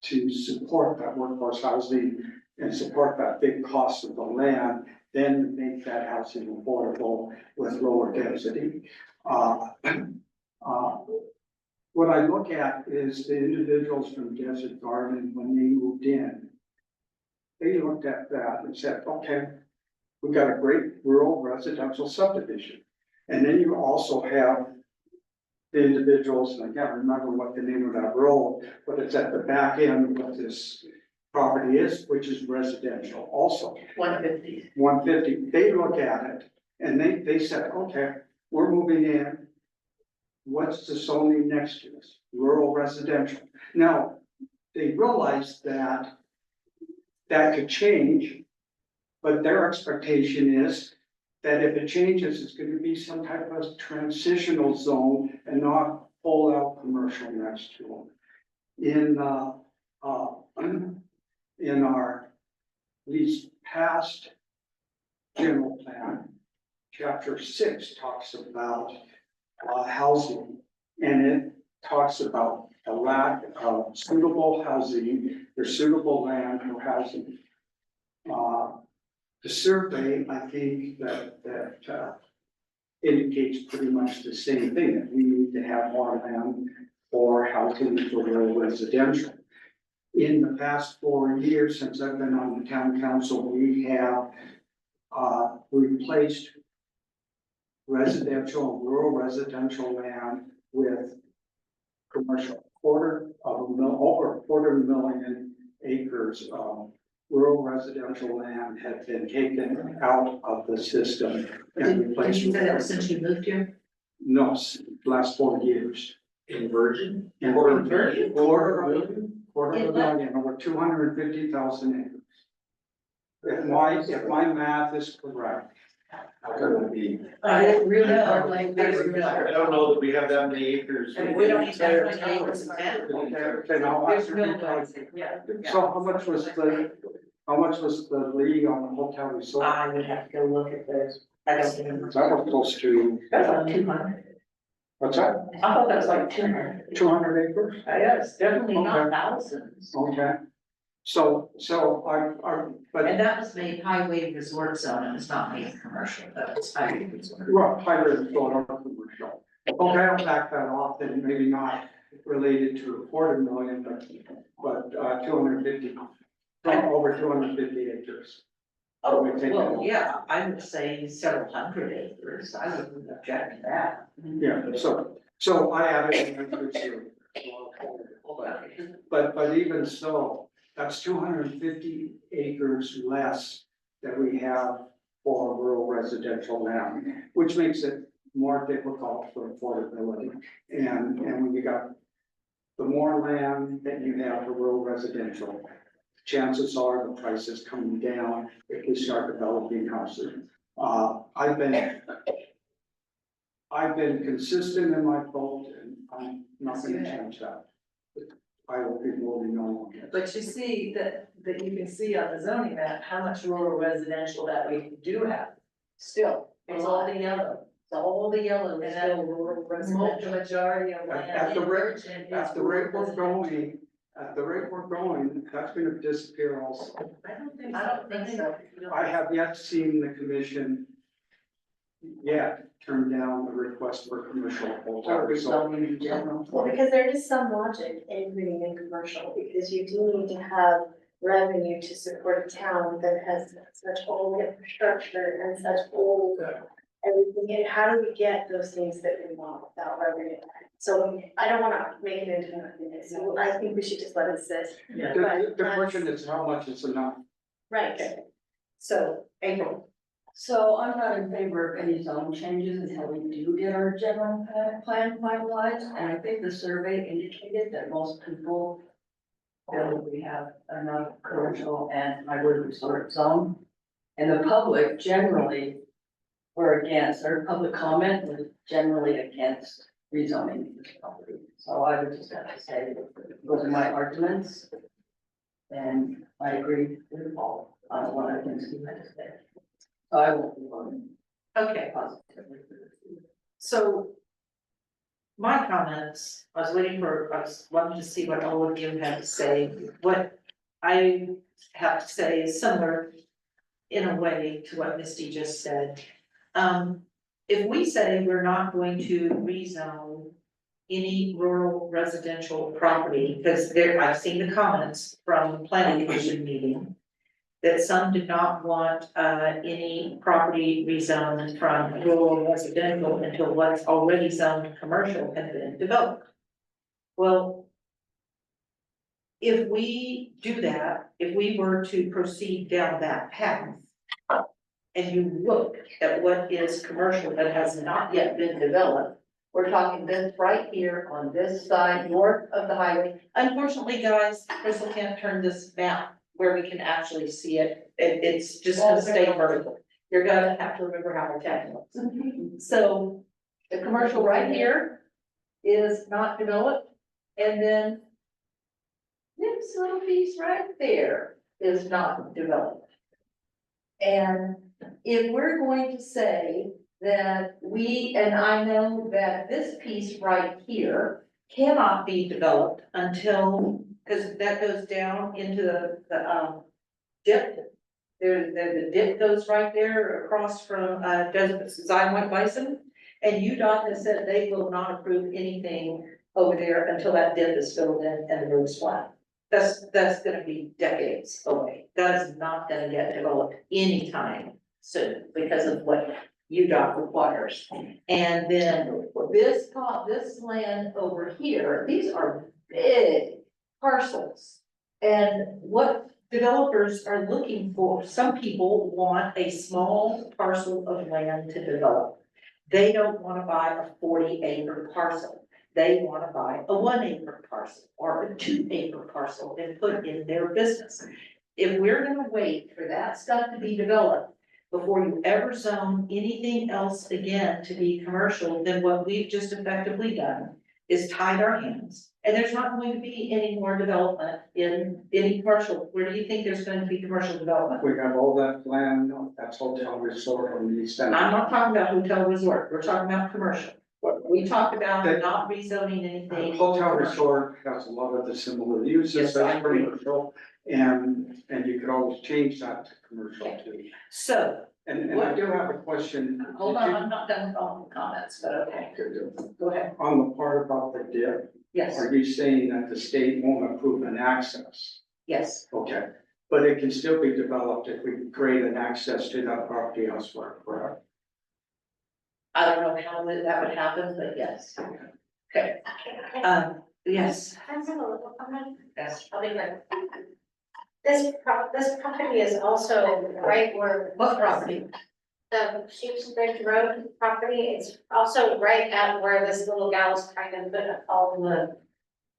support that workforce housing and support that big cost of the land, then make that housing affordable with lower density. What I look at is the individuals from Desert Garden, when they moved in, they looked at that and said, okay, we've got a great rural residential subdivision. And then you also have the individuals, and I can't remember what the name of that road, but it's at the back end of what this property is, which is residential also. 150. 150, they look at it and they said, okay, we're moving in. What's the zoning next to us? Rural residential. Now, they realized that that could change, but their expectation is that if it changes, it's going to be some type of transitional zone and not full out commercial next to them. In our least past general plan, chapter 6 talks about housing, and it talks about the lack of suitable housing or suitable land for housing. The survey, I think that indicates pretty much the same thing, that we need to have more land for housing for rural residential. In the past 4 years, since I've been on the town council, we have replaced residential, rural residential land with commercial. Over a quarter million acres of rural residential land had been taken out of the system. And Did you say that was since you moved here? No, last 4 years. In Virgin? And Quarter of a million? Quarter of a million, over 250,000 acres. If my math is correct. How could it be? Really hard I don't know that we have that many acres. And we don't need that many acres in town. Okay, now I There's should no be way. talking. Yeah. So how much was the lead on the hotel resort? I would have to go look at those. I don't remember. That was close to, That's like 200. what's that, I thought that was like 200. 200 acres? Yeah, it's definitely not Okay. thousands. Okay. So but, And that was made highway resort zone, it was not made commercial, that was highway resort. well, higher than going on commercial. Okay, I'll back that off, and maybe not related to a quarter million, but 250, over 250 acres. Oh, We take well, that. yeah, I would say several hundred acres, I wouldn't object to that. Yeah, so I added an acre to. But even so, that's 250 acres less that we have for rural residential land, which makes it more difficult for affordability. And when you got the more land that you have for rural residential, chances are the price is coming down if we start developing housing. I've been consistent in my vote, and I'm not gonna change that. I will be moving on. But you see that you can see on the zoning map how much rural residential that we do have. Still, it's all the yellow. So all the yellow And is that still rural The residential. majority of land At the in rate, Virgin is at the rate rural we're residential. going, that's gonna disappear also. I don't think I don't think so. I have yet seen the commission yet turn down the request for commercial hotel Or resort. zoning in general. Well, because there is some logic in putting in commercial, because you do need to have revenue to support a town that has such old infrastructure and such old everything, and how do we get those things that we want without revenue? So I don't wanna make it into a, so I think we should just let it sit. Yeah. The question is how much is enough? Right. So, April, So I'm not in favor of any zone changes until we do get our general plan finalized, and I think the survey indicated that most people feel that we have enough commercial and highway resort zone. And the public generally were against, or public comment was generally against rezoning this property. So I would just have to say, those are my arguments. And I agree with Paul on one of the things he had to say. So I won't be voting okay, positively. so. My comments, I was wanting to see what all of you had to say. What I have to say is similar in a way to what Misty just said. If we say we're not going to rezone any rural residential property, because there, I've seen the comments from the planning commission meeting, that some did not want, any property rezoned from rural residential until what's already zoned commercial had been developed. Well, if we do that, if we were to proceed down that path, and you look at what is commercial that has not yet been developed, we're talking this right here on this side, north of the highway. Unfortunately, guys, Crystal can't turn this map where we can actually see it. It's just gonna stay vertical. You're gonna have to remember how to tell it. So the commercial right here is not developed, and then this little piece right there is not developed. And if we're going to say that and I know that this piece right here cannot be developed until, because that goes down into the dip. The dip goes right there across from, Zion White Bison. And UDOT has said they will not approve anything over there until that dip is filled in and the road's flat. That's gonna be decades away. That is not gonna get developed anytime soon because of what UDOT requires. And then this land over here, these are big parcels. And what developers are looking for, some people want a small parcel of land to develop. They don't wanna buy a 40-acre parcel. They wanna buy a 1-acre parcel or a 2-acre parcel and put in their business. If we're gonna wait for that stuff to be developed before you ever zone anything else again to be commercial, then what we've just effectively done is tied our hands. And there's not going to be any more development in any commercial. Where do you think there's going to be commercial development? We have all that land, that's hotel resort on the east end. I'm not talking about hotel resort, we're talking about commercial. We talked about not rezoning anything. Hotel resort has a lot of the similar uses Yes, I as agree. commercial, and you could always change that to commercial too. So, And I do have a question. hold on, I'm not done with all the comments, but okay, go ahead. On the part about the dip, Yes, are you saying that the state won't approve an access? yes, Okay, but it can still be developed if we create an access to that property elsewhere, correct? I don't know how that would happen, but yes. Okay, yes, I have a little comment. yes. I'll be quick. This property is also right where. What property? The Sheep's Bridge Road property, it's also right at where this little gal's trying to put up all the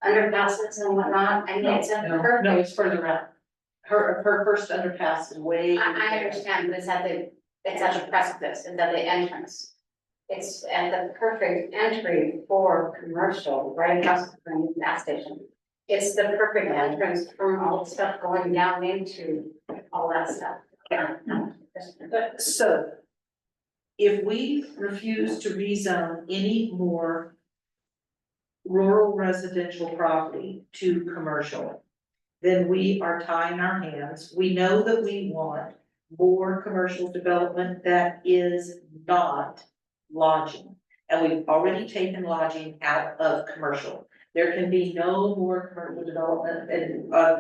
underpasses and whatnot. I mean, it's a No, perfect. no, it's further out. Her first underpass is way. I understand, but it's at the precipice, and at the entrance. It's at the perfect entry for commercial, right across from the gas station. It's the perfect entrance from all the stuff going down into all that stuff. So, if we refuse to rezone any more rural residential property to commercial, then we are tying our hands. We know that we want more commercial development that is not lodging. And we've already taken lodging out of commercial. There can be no more commercial development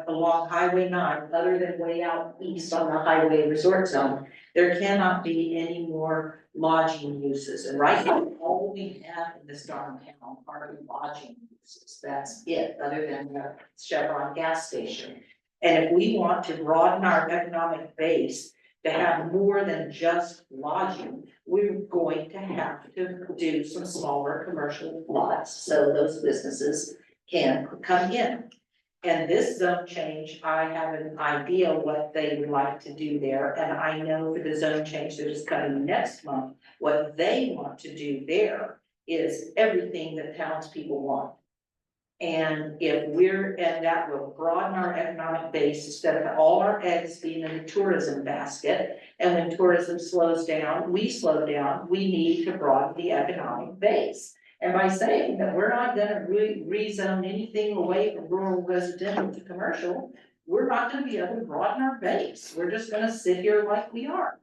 along Highway 9, other than way out east on the highway resort zone. There cannot be any more lodging uses, and right now, all we have in this darn town are lodging uses, that's it, other than the Chevron gas station. And if we want to broaden our economic base to have more than just lodging, we're going to have to do some smaller commercial lots, so those businesses can come in. And this zone change, I have an idea what they would like to do there, and I know for the zone change that is coming next month, what they want to do there is everything that townspeople want. And and that will broaden our economic base instead of all our eggs being in the tourism basket. And when tourism slows down, we slow down, we need to broaden the economic base. And by saying that we're not gonna rezone anything away from rural residential to commercial, we're not gonna be able to broaden our base. We're just gonna sit here like we are.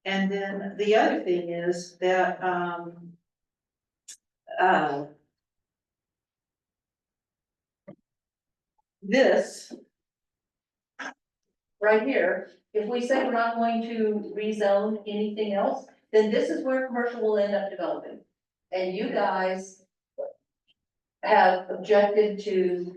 And then the other thing is that, this right here, if we say we're not going to rezone anything else, then this is where commercial will end up developing. And you guys have objected to,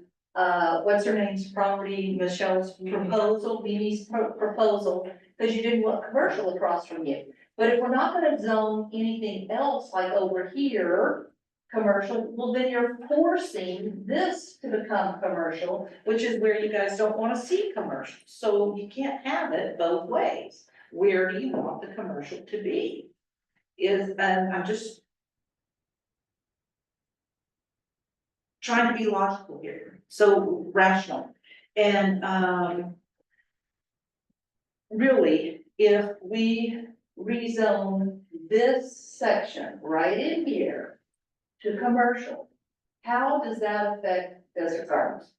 what's her name's property, Michelle's proposal, Mimi's proposal, because you didn't want commercial across from you. But if we're not gonna zone anything else like over here, commercial, well, then you're forcing this to become commercial, which is where you guys don't wanna see commercial. So you can't have it both ways. Where do you want the commercial to be? And I'm just trying to be logical here, so rational. And, really, if we rezone this section right in here to commercial, how does that affect Desert Gardens?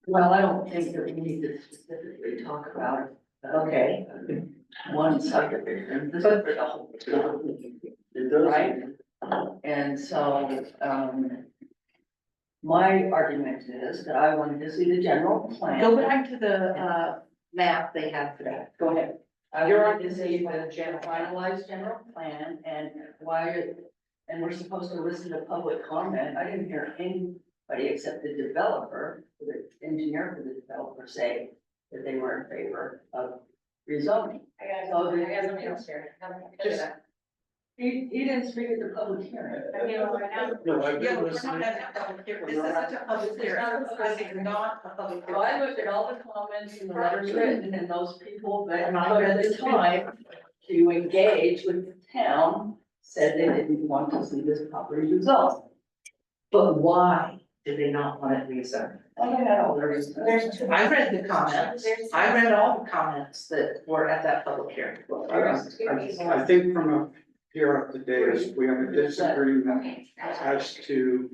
Well, I don't think that we need to specifically talk about it. Okay. One subdivision, this is for the whole. It does. Right? And so, my argument is that I wanted to see the general plan. Go back to the, map they have for that, go ahead. You're on to see the finalized general plan and why, and we're supposed to listen to public comment. I didn't hear anybody except the developer, the engineer for the developer say that they were in favor of rezoning. I So the- got something else here. Just- He didn't speak at the public hearing. I mean, right now. No, I've Yeah, been we're listening. not having a public hearing, this isn't a public hearing, this is not a public So I hearing. looked at all the comments and the letters written, and those people that took at the time to engage with the town said they didn't want to see this property rezoned. But why do they not want it rezoned? Well, they had all their reasons. There's two. I read the comments, I read all the comments that were at that public hearing. I think from a, here up to date, we have a disagreement as to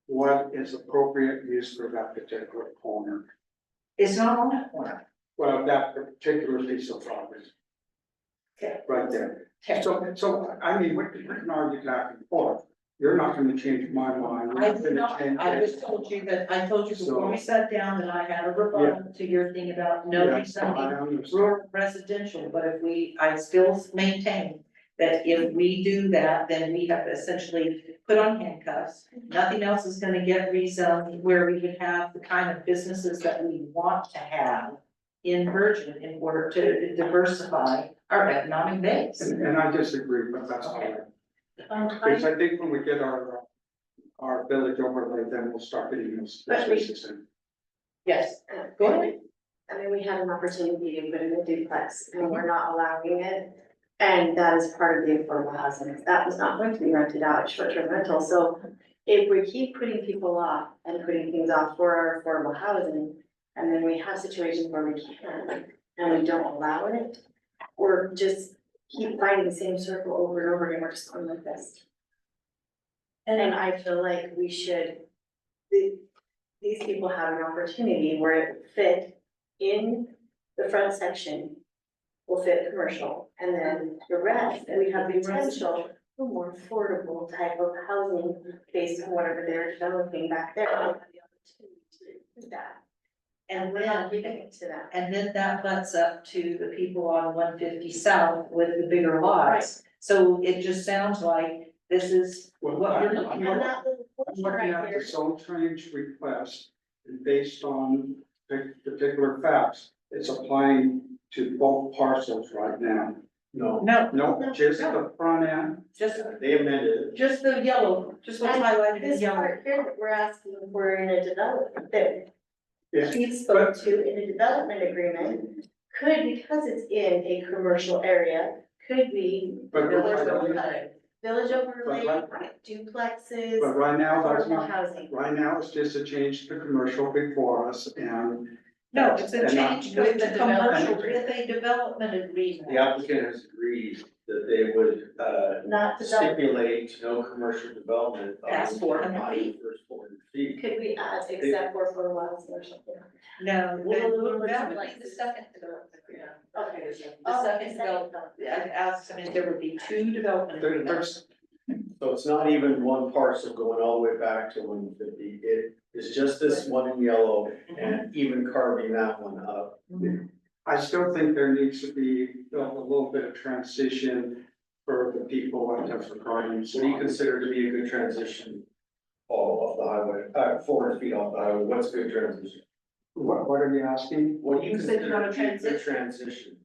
what is appropriate use for that particular corner. It's not on that corner. Well, that particular piece of property. Okay. Right there. Okay. So, I mean, we can argue back and forth. You're not gonna change my mind. We're I not did gonna not, change I it. just told you that, I told you before we sat down that I had a rebuttal to your thing about no Yeah, rezoning I understand. rural residential, but if I still maintain that if we do that, then we have essentially put on handcuffs. Nothing else is gonna get rezoned where we would have the kind of businesses that we want to have in Virgin in order to diversify our economic base. And I disagree, but that's all right. Because I think when we get our village overlay, then we'll start getting those spaces in. Yes, go ahead. I mean, we had an opportunity to put in a duplex and we're not allowing it. And that is part of the affordable housing. That was not going to be rented out as short-term rental. So if we keep putting people off and putting things off for our affordable housing, and then we have situations where we can't and we don't allow it, or just keep fighting the same circle over and over again, we're just going like this. And I feel like we should, these people have an opportunity where it fit in the front section, will fit commercial, and then the rest, and we have the potential for more affordable type of housing based on whatever they're developing back there. We have the opportunity to do that. And we're not giving it to them. And then that butts up to the people on 150 South with the bigger lots. So it just sounds like this is what we're looking And for. that little I'm portion looking right at here, the zone change request, and based on particular facts, it's applying to both parcels right now. No, No, No, just the front end. just, they amended it. just the yellow, just what's And highlighted in this yellow. part here that we're asking for in a development, that Yeah, Keith spoke to in a development agreement, could, because it's in a commercial area, could be But village right- overlay. Village overlay, But duplexes, but right now, that's affordable not, housing. right now, it's just a change to commercial before us, and No, it's a And not- change with the commercial, with a development agreement. The applicant has agreed that they would, Not development. stipulate no commercial development. on Past 400 the feet. First 400 feet. Could we add except for affordable or something? No, Well, that would be the second development agreement. Okay. The second development, I asked, I mean, there would be two development agreements. there's, So it's not even one parcel going all the way back to 150. It is just this one in yellow and even carving that one up. I still think there needs to be a little bit of transition for the people at Desert Gardens. What do you consider to be a good transition? All off the highway, 400 feet off the highway, what's a good transition? What are you asking? What do you You said consider you want to a be a good transition?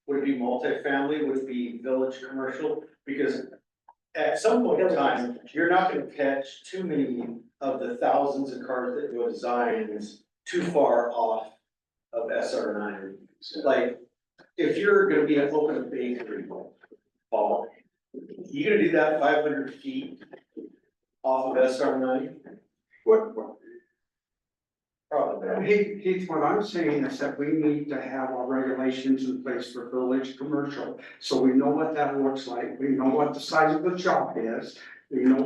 Would it be multifamily, would it be village commercial? Because at some point in time, you're not gonna catch too many of the thousands of cars that go designs too far off of SR 9. Like, if you're gonna be an open bakery, Paul, you gonna do that 500 feet off of SR 9? What, Probably not. Heath, what I'm saying is that we need to have our regulations in place for village commercial. So we know what that looks like, we know what the size of the shop is, we know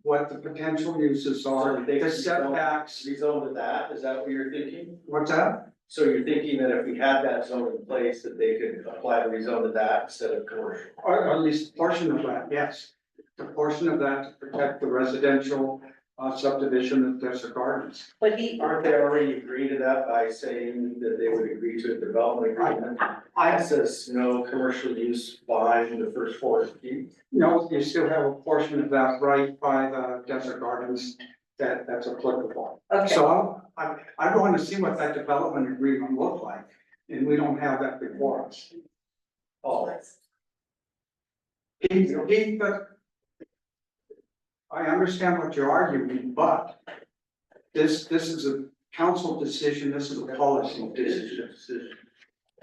what the potential uses are, So they the can setbacks. Rezone to that, is that what you're thinking? What's that? So you're thinking that if we had that zone in place, that they could apply the rezone to that instead of commercial? Or at least a portion of that, yes. The portion of that to protect the residential subdivision of Desert Gardens. But he, Aren't they already agreed to that by saying that they would agree to a development agreement? I, That says no commercial use behind the first 400 feet. no, you still have a portion of that right by the Desert Gardens that's applicable. okay, So I want to see what that development agreement looked like, and we don't have that before us. Oh, But I understand what you're arguing, but this is a council decision, this is a policy decision.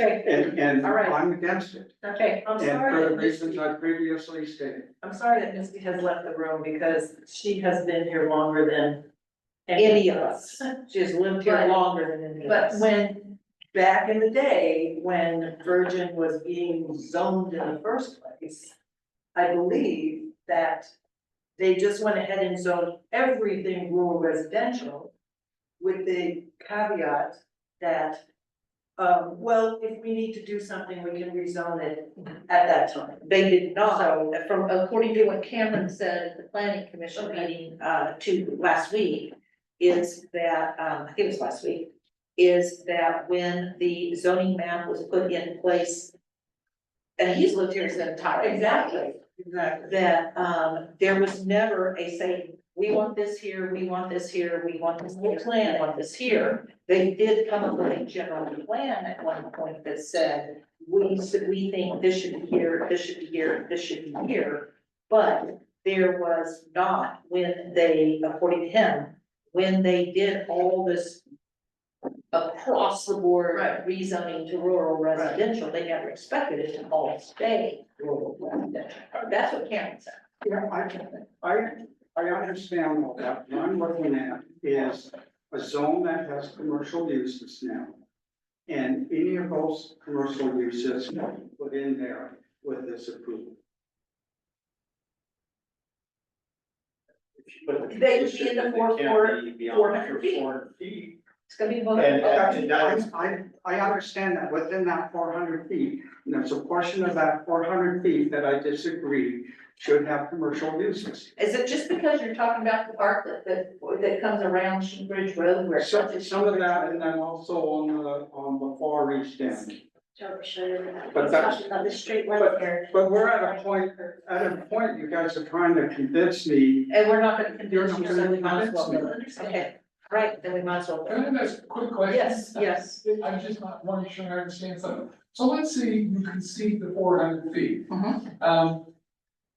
okay, And All right. I'm against it, okay, I'm and sorry. for the that Misty- reasons I previously stated. I'm sorry that Misty has left the room because she has been here longer than Any of us, she's lived here But- longer than any of But us. when, back in the day, when Virgin was being zoned in the first place, I believe that they just went ahead and zoned everything rural residential with the caveat that, well, if we need to do something, we can rezone it at that time. They did not, So- from, according to what Cameron said at the planning commission Okay. meeting, last week, is that, I think it was last week, is that when the zoning map was put in place, and he's lived here his entire life. Exactly. That, there was never a say, we want this here, we want this here, we want this whole plan, we want this here. They did come up with a general plan at one point that said, we think this should be here, this should be here, this should be here. But there was not, when they, according to him, when they did all this across the board Right. rezoning to rural residential, they never expected it to all stay rural residential. That's what Cameron said. Yeah, I understand all that, what I'm looking at is a zone that has commercial uses now. And any of those commercial uses put in there with this approval. But the They would be condition in the that they four- can't be beyond 400 feet. 400 feet. It's gonna be. And that is, I understand that within that 400 feet, and there's a portion of that 400 feet that I disagree. should have commercial uses. Is it just because you're talking about the park that comes around Sheep Ridge Road where? Some of that, and then also on the far east end. Joe, show you. But that's- Talking about the straight line here. But we're at a point you guys are trying to convince me. And we're not gonna convince you, You're not so gonna we might as well. convince me. Okay, right, then we might as well. Can I ask a quick question? Yes, yes. I'm just not wanting sure I understand something. So let's say you concede the 400 feet.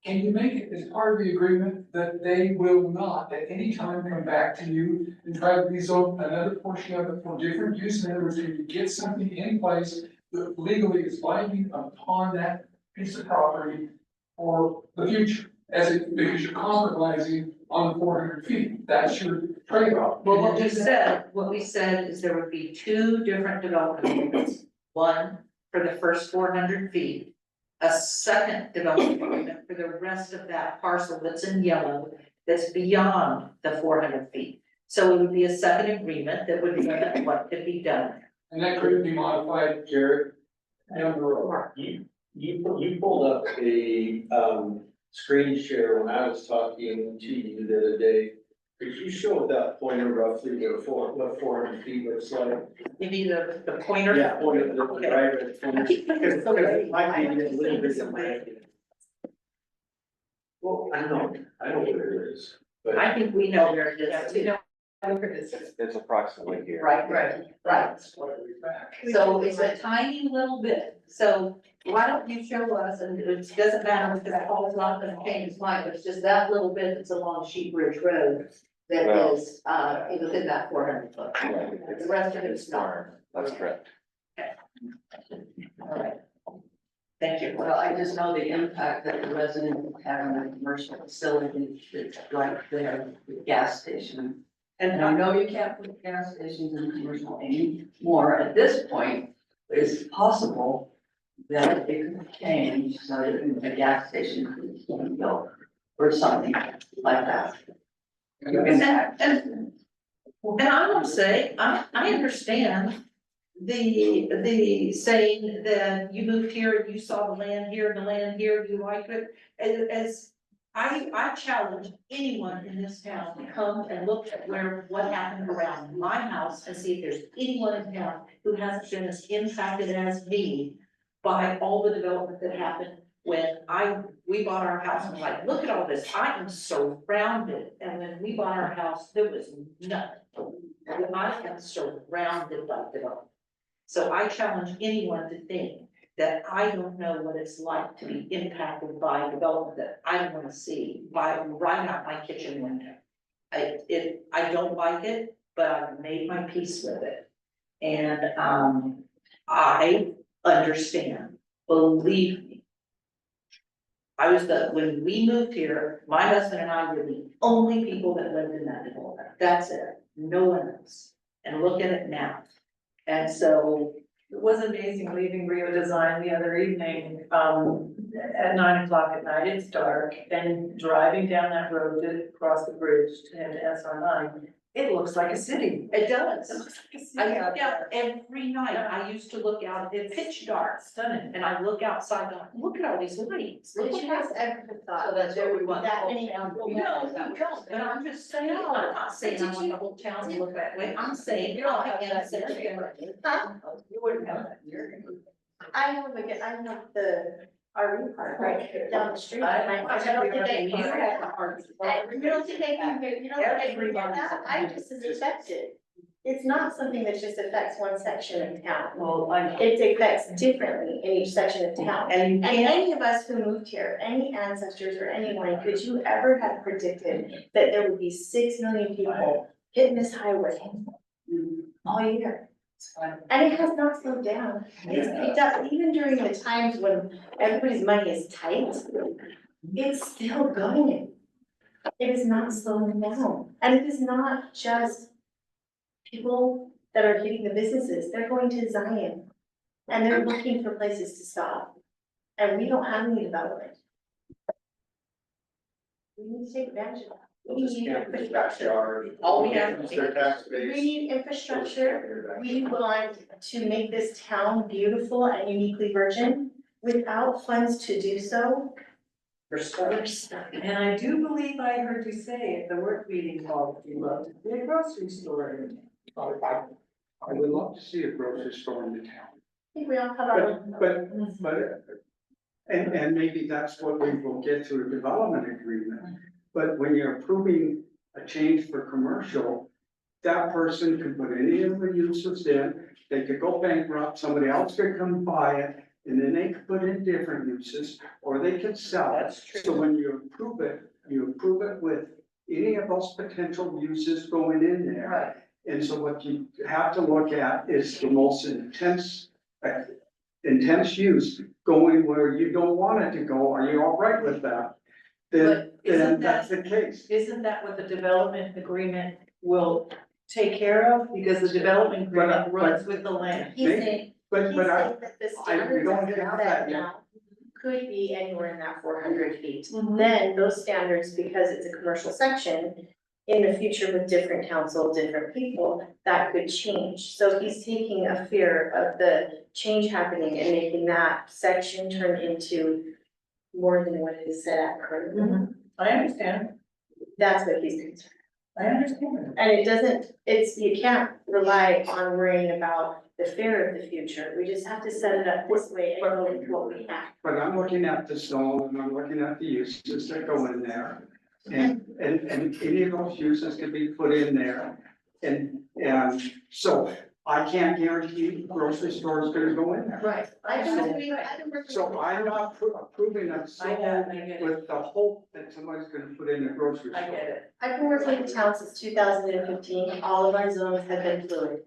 Can you make it as part of the agreement that they will not at any time come back to you and try to rezone another portion of it for different use? In other words, you get something in place that legally is binding upon that piece of property for the future, because you're compromising on the 400 feet. That's your trade-off. Well, what we said is there would be two different development agreements. One for the first 400 feet. A second development agreement for the rest of that parcel that's in yellow, that's beyond the 400 feet. So it would be a second agreement that would limit what could be done. And that could be modified, Jared, down the road. You pulled up a, screen share when I was talking to you the other day. Could you show with that pointer roughly what 400 feet looks like? You need the pointer? Yeah, pointer, the Okay. right, I keep putting it so because late. it might be a I little think bit it's a way. different. Well, I know what it is, but. I think we know where it is. We know where it is. It's approximately here. Right. That's why we're back. So it's a tiny little bit, so why don't you show us, and it doesn't matter because Paul's not gonna change his mind, it's just that little bit that's along Sheep Ridge Road. That Well- is, within that 400 foot. The rest of it's not. That's correct. All right. Thank you. Well, I just know the impact that the residents have on a commercial facility, that's like their gas station. And I know you can't put gas stations in commercial anymore at this point, but it's possible that it could change so that a gas station could go or something like that. And I want to say, I understand the saying that you moved here and you saw the land here and the land here, you like it. As I challenge anyone in this town to come and look at what happened around my house and see if there's anyone in town who hasn't been as impacted as me by all the development that happened when we bought our house, and like, look at all this, I am surrounded, and when we bought our house, there was nothing. I am surrounded by development. So I challenge anyone to think that I don't know what it's like to be impacted by development that I don't wanna see right out my kitchen window. I don't like it, but I've made my peace with it. And, I understand, believe me. When we moved here, my husband and I were the only people that lived in that development, that's it, no one else. And look at it now. And so, It was amazing leaving Rio Design the other evening, at 9 o'clock at night, it's dark, and driving down that road to cross the bridge to SR9. It looks like a city. it does. It looks like a city I out look out there. every night, I used to look out, it's pitch dark, Stunning. and I look outside, going, look at all these lights, look Did what you guys happened. ever thought So that's that there what we would be want. that many? No, you don't, but I'm just saying, I'm not saying I want the whole town to look that way, I'm saying, You don't I have am that saying. Huh? You wouldn't have that here. I have the RV park right down the street. I don't think they. You have a heart. You don't think they can, you don't think they can get that? I just as affected. It's not something that just affects one section of town. Well, I, It affects differently in each section of town. And you And can't, any of us who moved here, any ancestors or anyone, could you ever have predicted that there would be 6 million people hitting this highway all year? And it has not slowed down. It's picked up even during the times when everybody's money is tight. It's still going. It is not slowing down. And it is not just people that are hitting the businesses. They're going to Zion. And they're looking for places to stop. And we don't have any development. We need to take advantage of that. We need infrastructure. all we have. Their tax We base. need infrastructure. We want to make this town beautiful and uniquely virgin. Without funds to do so, Crystal. And I do believe I heard you say at the work meeting call, you love to be a grocery store. I would love to see a grocery store in the town. I think we all have our own. And maybe that's what we will get through a development agreement. But when you're approving a change for commercial, that person could put any of the uses in, they could go bankrupt, somebody else could come buy it, and then they could put in different uses, or they could sell it. That's true. So when you approve it with any of those potential uses going in there. Right. And so what you have to look at is the most intense use going where you don't want it to go. Are you all right with that? Then, But isn't that's the case. Isn't that what the development agreement will take care of? Because the development agreement runs with the land. He's saying, But he's I, saying that the standards don't that are have set that yet. now could be anywhere in that 400 feet. Mhm. Then those standards, because it's a commercial section, in the future with different council, different people, that could change. So he's taking a fear of the change happening and making that section turn into more than what it is set at currently. I understand, That's what he's concerned. I understand. And it doesn't, you can't rely on worrying about the fear of the future. We just have to set it up this way and go with what we have. But I'm looking at the zone and I'm looking at the uses that go in there. And any of those uses can be put in there. And so I can't guarantee grocery store is gonna go in there. Right. I can agree, I can work with So you. I'm not approving a zone with the hope that somebody's gonna put in a grocery store. I get it. I've been working with the town since 2015. All of our zones have been fluid.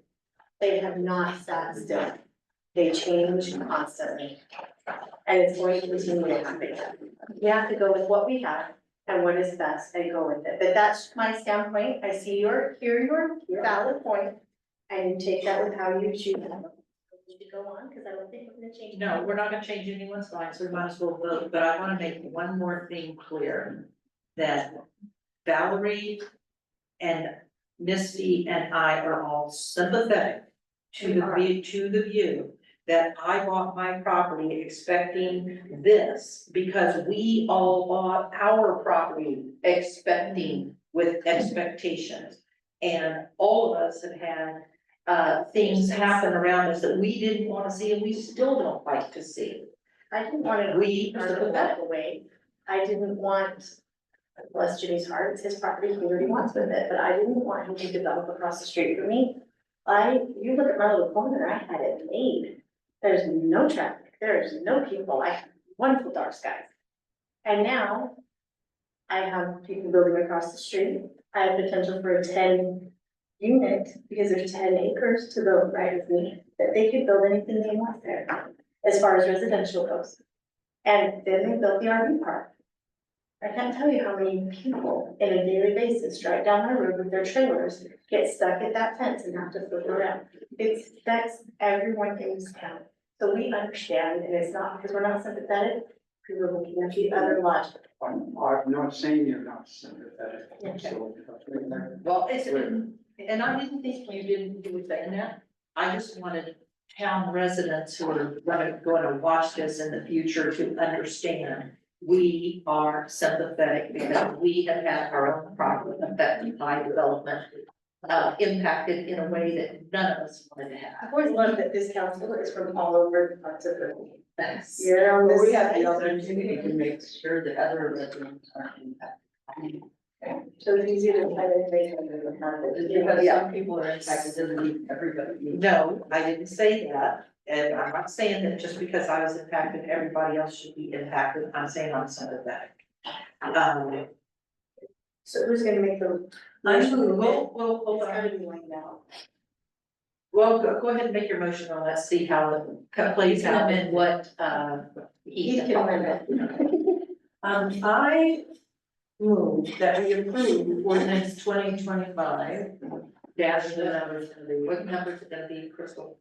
They have not sat still. They change constantly. And it's going to continue to happen. We have to go with what we have and what is best and go with it. But that's my standpoint. I see hear your valid point, and you take that with how you choose. To go on, because I don't think we're gonna change. No, we're not gonna change anyone's minds, so we might as well vote, but I wanna make one more thing clear. That Valerie and Misty and I are all sympathetic to the view that I bought my property expecting this, because we all bought our property expecting with expectations. And all of us have had things happen around us that we didn't wanna see and we still don't like to see. I didn't want to We are go that sympathetic. away. I didn't want, bless Jimmy's heart, it's his property, he really wants with it, but I didn't want him to develop across the street from me. You look at my little corner, I had it made. There's no traffic, there's no people, I have wonderful dark skies. And now I have people building across the street. I have potential for a 10 unit, because there's 10 acres to the right of me, that they could build anything they want there, as far as residential goes. And then they built the RV park. I can't tell you how many people in a daily basis drive down my road with their trailers, get stuck at that fence and have to flip around. That's everyone in this town. So we understand, and it's not because we're not sympathetic, because we're looking at the other logic. I'm not saying you're not sympathetic. Okay. So, Well, and I didn't think you were saying that. I just wanted town residents who are gonna watch this in the future to understand. We are sympathetic because we have had our own property affected by development, impacted in a way that none of us wanted to have. I've always loved that this council is from all over the parts of the. Thanks. You're on this We have side. the opportunity to make sure that other residents are impacted. So it's easy to try to make it happen. Because some people are impacted, doesn't mean everybody. No, I didn't say that, and I'm not saying that just because I was impacted, everybody else should be impacted, I'm saying I'm sympathetic. So who's gonna make the? Well, hold It's on. gotta be laid out. Well, go ahead and make your motion on that, see how it plays out and what, He can amend it. I move that we approve ordinance 2025 dash the numbers gonna be, what numbers are gonna be, Crystal?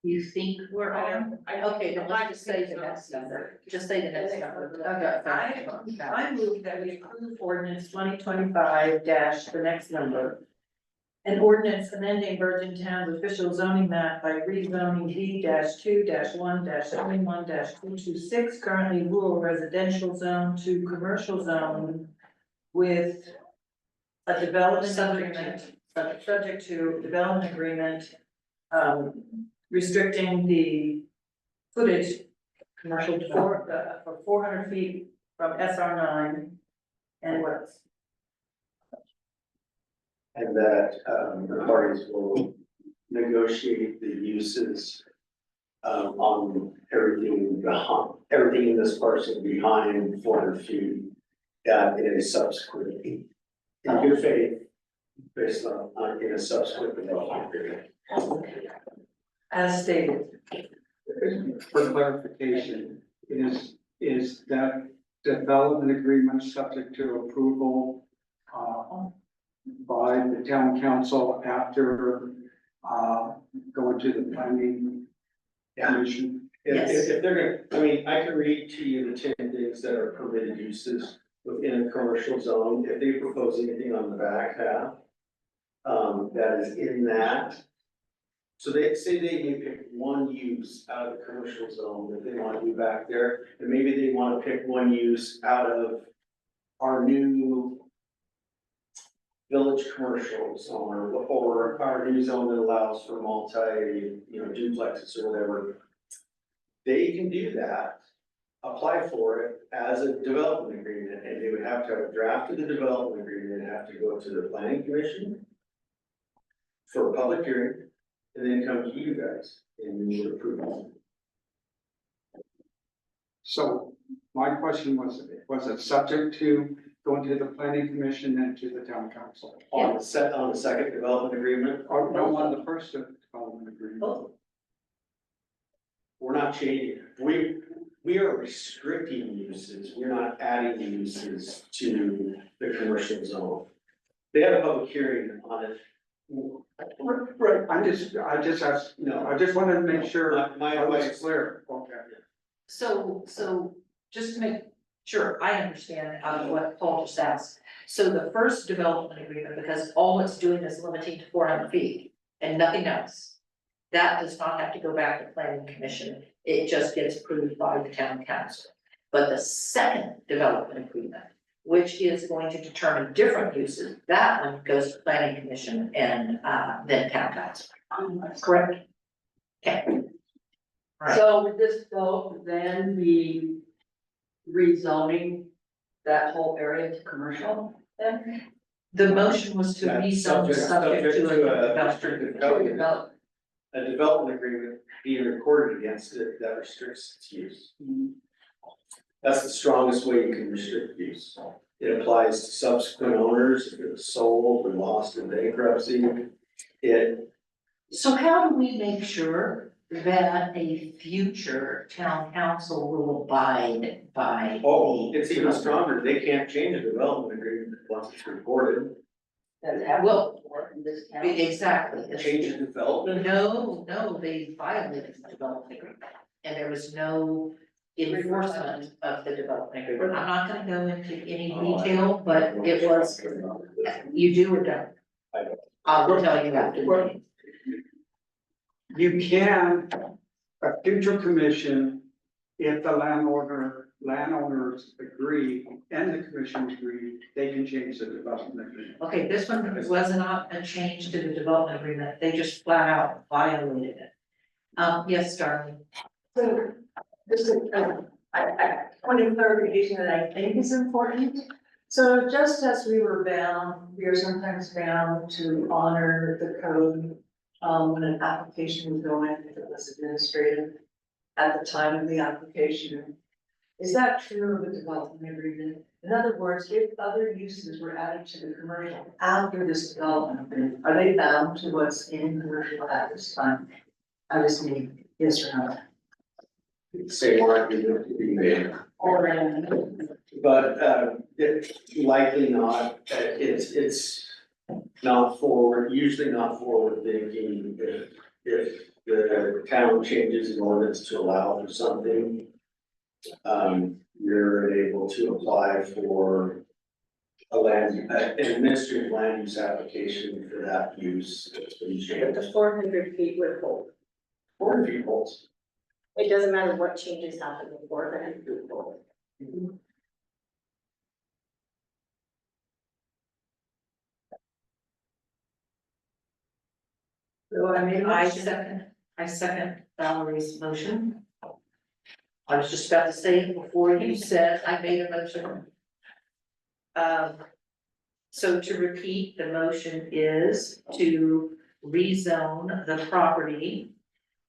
You think we're on? Okay, then let's just say the so. next number, just say the next number. I move that we approve ordinance 2025 the next number. An ordinance amending Virgin Town's official zoning map by rezoning D-2-1-71-226, currently rural residential zone to commercial zone with a development agreement, subject to development agreement, restricting the footage commercial for 400 feet from SR9 and what's. And that, the parties will negotiate the uses on everything behind, everything in this parcel behind 400 feet, in a subsequent, in good faith, based on, in a subsequent development period. As stated. For clarification, is that development agreement subject to approval by the town council after going to the planning commission? If they're gonna, I mean, I can read to you the 10 things that are permitted uses within a commercial zone, if they propose anything on the back half. That is in that. So they say they may pick one use out of the commercial zone that they want to do back there, and maybe they want to pick one use out of our new village commercial zone, or our new zone that allows for multi, duplexes or whatever. They can do that, apply for it as a development agreement, and they would have to have a draft of the development agreement, and have to go to the planning commission for a public hearing, and then come to you guys and you would approve it. So my question was it subject to going to the planning commission and to the town council? On the second development agreement, Or no, on the first development agreement? we're not changing, we are restricting uses, we're not adding uses to the commercial zone. They had a public hearing on it. Right, I just asked, No, I just wanted to make sure my I was advice, clear. Okay. So just to make sure I understand what Paul just asked. So the first development agreement, because all it's doing is limiting to 400 feet and nothing else. That does not have to go back to planning commission. It just gets approved by the town council. But the second development agreement, which is going to determine different uses, that one goes to planning commission and then town council. Correct? Okay. Right. So would this go then be rezoning that whole area to commercial then? The motion was to Yeah, rezone subject to a restricted development. development. A development agreement being recorded against it that restricts its use. That's the strongest way you can restrict use. It applies to subsequent owners, if it was sold or lost in bankruptcy. So how do we make sure that a future town council will abide by? It's even stronger, they can't change a development agreement once it's recorded. That have Well, before in this town? Exactly. Change a development, No, they violated the development agreement, and there was no enforcement of the development agreement. I'm not gonna go into any detail, but it was, you do or don't. I don't. I'll tell you after the meeting. You can, a future commission, if the landowners agree and the commission agree, they can change the development agreement. Okay, this one was not a change to the development agreement, they just flat out violated it. Yes, Darlene. So, just a point of clarification that I think is important. So just as we are sometimes bound to honor the code, when an application was going, if it was administrative at the time of the application. Is that true of the development agreement? In other words, if other uses were added to the commercial after this development agreement, are they bound to what's in commercial at this time? I just need yes or no. same argument to be made. Or, But it's likely not, it's not forward, usually not forward thinking. if the town changes an ordinance to allow for something, you're able to apply for an administrative land use application for that use. That's been But changed. the 400 feet would hold. 400 feet holds. It doesn't matter what changes happen before, 400 feet hold. So I second Valerie's motion. I was just about to say before you said I made a motion. So to repeat, the motion is to rezone the property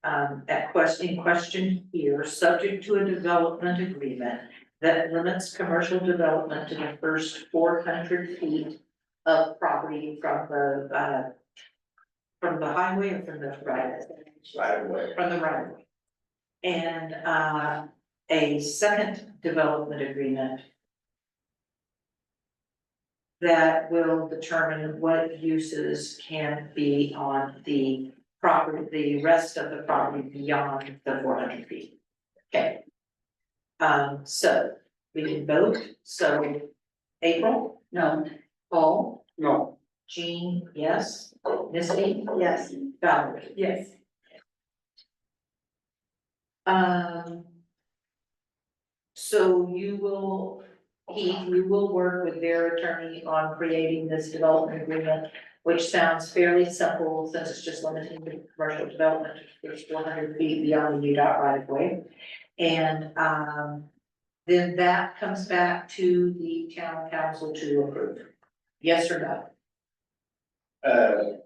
in question here, subject to a development agreement that limits commercial development to the first 400 feet of property from the highway or from the right? Right away. From the right of way. And a second development agreement that will determine what uses can be on the property, the rest of the property beyond the 400 feet. Okay. So we can vote. So April, No, Paul, No, Jean, yes, Misty, Yes. Valerie. yes. So you will, Heath, you will work with their attorney on creating this development agreement, which sounds fairly simple since it's just limiting the commercial development to the first 400 feet beyond the UDOT right of way. And, then that comes back to the town council to approve. Yes or no?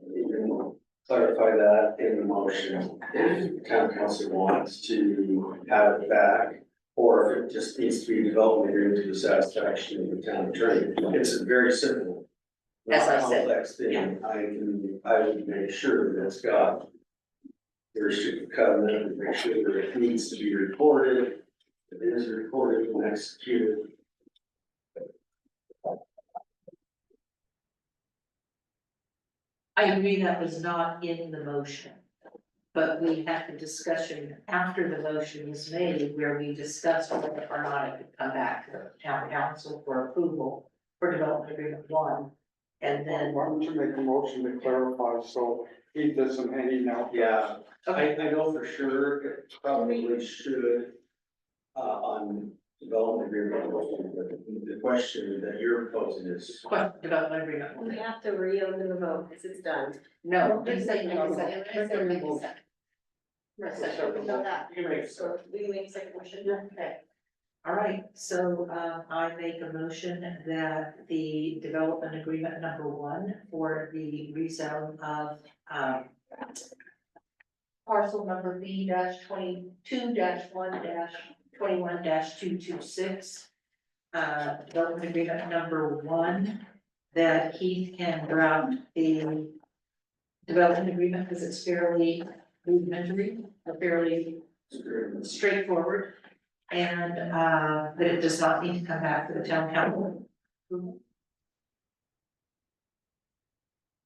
You can clarify that in the motion, if the town council wants to have it back, or if it just needs to be developed agreement to the satisfaction of the town attorney. It's a very simple, As not I said, complex thing. I would make sure that it's got the restricted covenant, and make sure that it needs to be recorded. It is recorded and executed. I agree that was not in the motion. But we had the discussion after the motion was made where we discussed whether or not it could come back to the town council for approval for development agreement 1. And then, why don't you make a motion to clarify so he doesn't hanging out? Yeah, okay, I know for sure it probably should, on development agreement, but the question that you're posing is. development agreement We 1. have to reopen the vote because it's done. No, Just say no. Make a motion. Know that. You make So we can make a second motion? Okay. all right, so I make a motion that the development agreement number 1 for the rezone of parcel number B-22-1-21-226. Development agreement number 1, that Keith can draft the development agreement because it's fairly rudimentary, or fairly straightforward. And that it does not need to come back to the town council.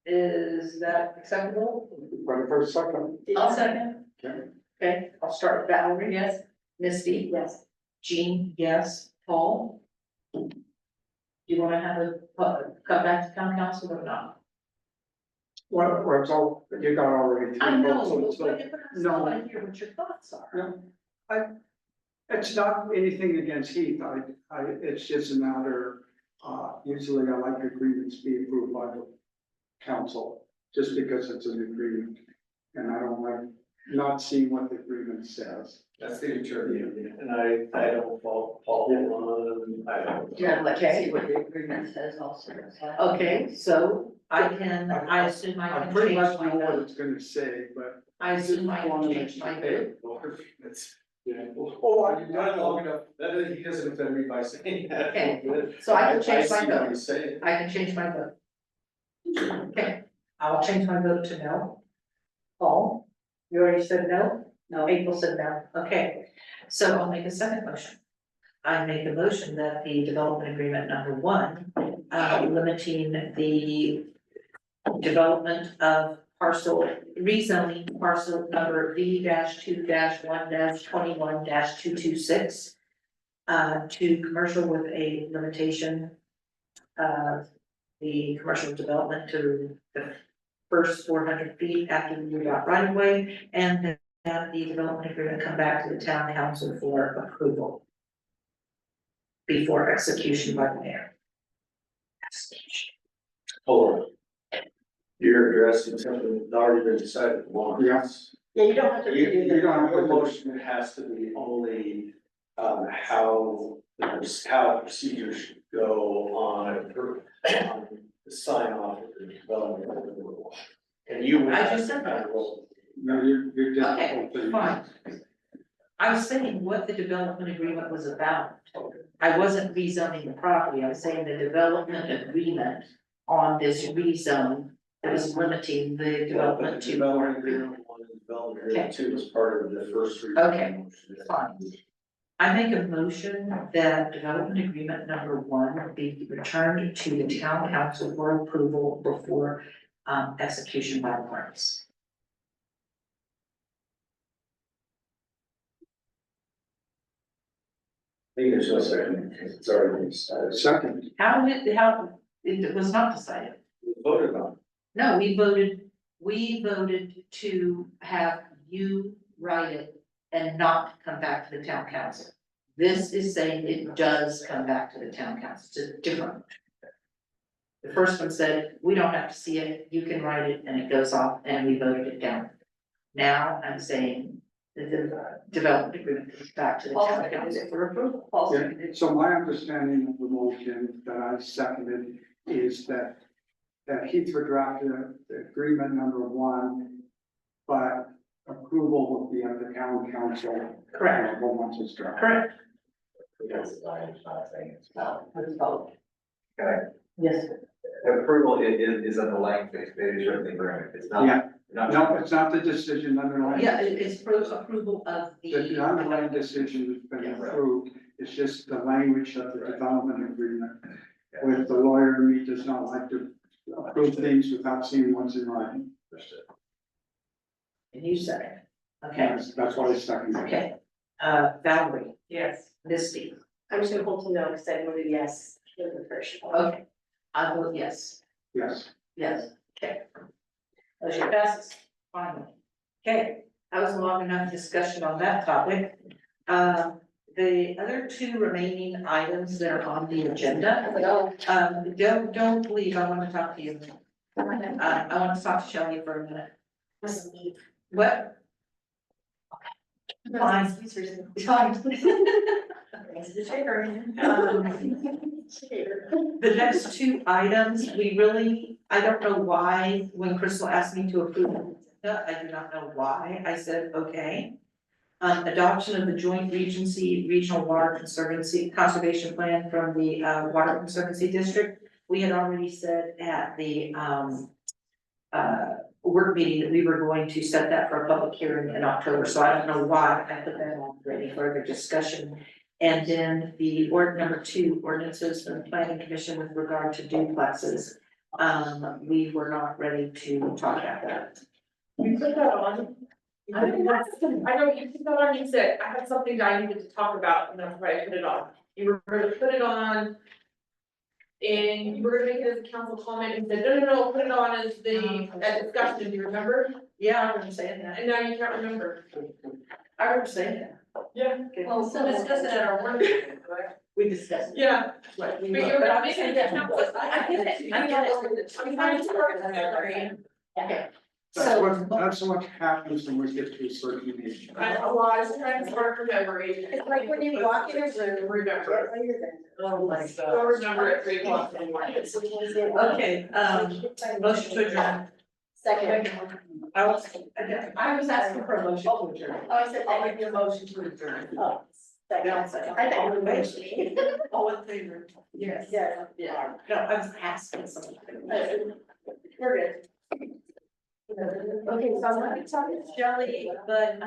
Is that acceptable? Ready for a second? I'll second. Okay. Okay, I'll start with Valerie. Yes. Misty? Yes. Jean, yes. Paul? Do you wanna have come back to town council or not? Well, so you got already. I know, but So- what if I no. want to hear what your thoughts are? It's not anything against Heath, it's just a matter, usually I like agreements be approved by the council, just because it's an agreement. And I don't like not seeing what the agreement says. That's the attorney, and I don't fault Paul on, I don't. Yeah, let's Okay. see what the agreement says also. Okay, so I assume I I can pretty change much my know what vote. it's gonna say, but. I assume I can change my vote. Oh, You've done it long enough, that he doesn't offend me by saying that. Okay, so I can change my see what vote. he's saying. I can change my vote. Okay, I'll change my vote to no. Paul, you already said no? No. April said no, okay, so I'll make a second motion. I make a motion that the development agreement number 1, limiting the development of parcel, rezoning parcel number V 2 one 21 226 to commercial with a limitation of the commercial development to the first 400 feet after the move out right of way, and that the development agreement come back to the town council for approval before execution by the mayor. Execution. Hold on. You're addressing something that's already been decided once. Yes. Yeah, you don't have to You, redo you that. don't have a motion, it has to be only, how the procedure should go on the sign off of the development approval. And you would I have just to said kind that. of roll. No, you're just. Okay, fine. I was saying what the development agreement was about. I wasn't rezoning the property, I was saying the development agreement on this rezone that was limiting the development to. Development agreement one and development agreement two was part of the first three. Okay, fine. I make a motion that development agreement number 1 be returned to the town council for approval before execution by the parties. I think there's no second, because it's already been decided. Second, How it was not decided. We voted on. No, we voted to have you write it and not come back to the town council. This is saying it does come back to the town council, it's a different motion. The first one said, we don't have to see it, you can write it, and it goes off, and we voted it down. Now I'm saying that the development agreement comes back to the town council for approval. yeah, so my understanding of the motion that I seconded is that Heath would draft the agreement number 1, but approval will be at the town council. Correct. Once it's drafted. Correct. Because I'm not saying it's not. Let's vote. Okay. Yes. Approval is in the language, it is your agreement, it's not. Yeah. Not. No, it's not the decision underlying. Yeah, it's approval of The underlying decision has been approved, it's just the language of the development agreement. With the lawyer, and he does not like to approve things without seeing what's in writing. And you said it. Okay, That's why it's seconded. okay. Valerie, Yes. Misty, I'm just gonna hold to no, because I voted yes for the first one. okay. I vote yes. Yes. Yes. Okay. Motion passes, finally. Okay, that was a long enough discussion on that topic. The other 2 remaining items that are on the agenda, don't leave, I want to talk to you. I want to talk to Shelley for a minute. What? Fine. The next 2 items, I don't know why, when Crystal asked me to approve, I do not know why, I said, okay. Adoption of the joint regency regional water conservation plan from the Water Conservancy District. We had already said at the work meeting that we were going to set that for a public hearing in October, so I don't know why I put that on for any further discussion. And then the number 2 ordinances from the planning commission with regard to duplexes. We were not ready to talk about that. You put that on. I don't, you put that on, you said, I had something that I needed to talk about, and that's why I put it on. You were gonna put it on. And you were gonna make it as a council comment and said, no, put it on as a discussion, do you remember? Yeah, I remember saying that. And now you can't remember. I remember saying that. Yeah. Okay. Well, so discuss it at our work meeting, correct? We discussed. it. Yeah. Right, we But were- you're but not I'm making saying it that- count. I get it. I'm trying to work on memory. Okay, That's what happens when we get to a certain age. I was trying to work from memory. It's like when you walk in a room. Remember. oh my Don't God. remember at 3 o'clock in the morning. Okay, motion to adjourn. Second. I was asking for a motion to adjourn. Oh, I said, I'll give you a motion to adjourn. oh, second. I thought you were motioning. All in favor? Yes. Yeah. Yeah, no, I was asking something. We're good. Okay, so I'm gonna talk to Shelley, but,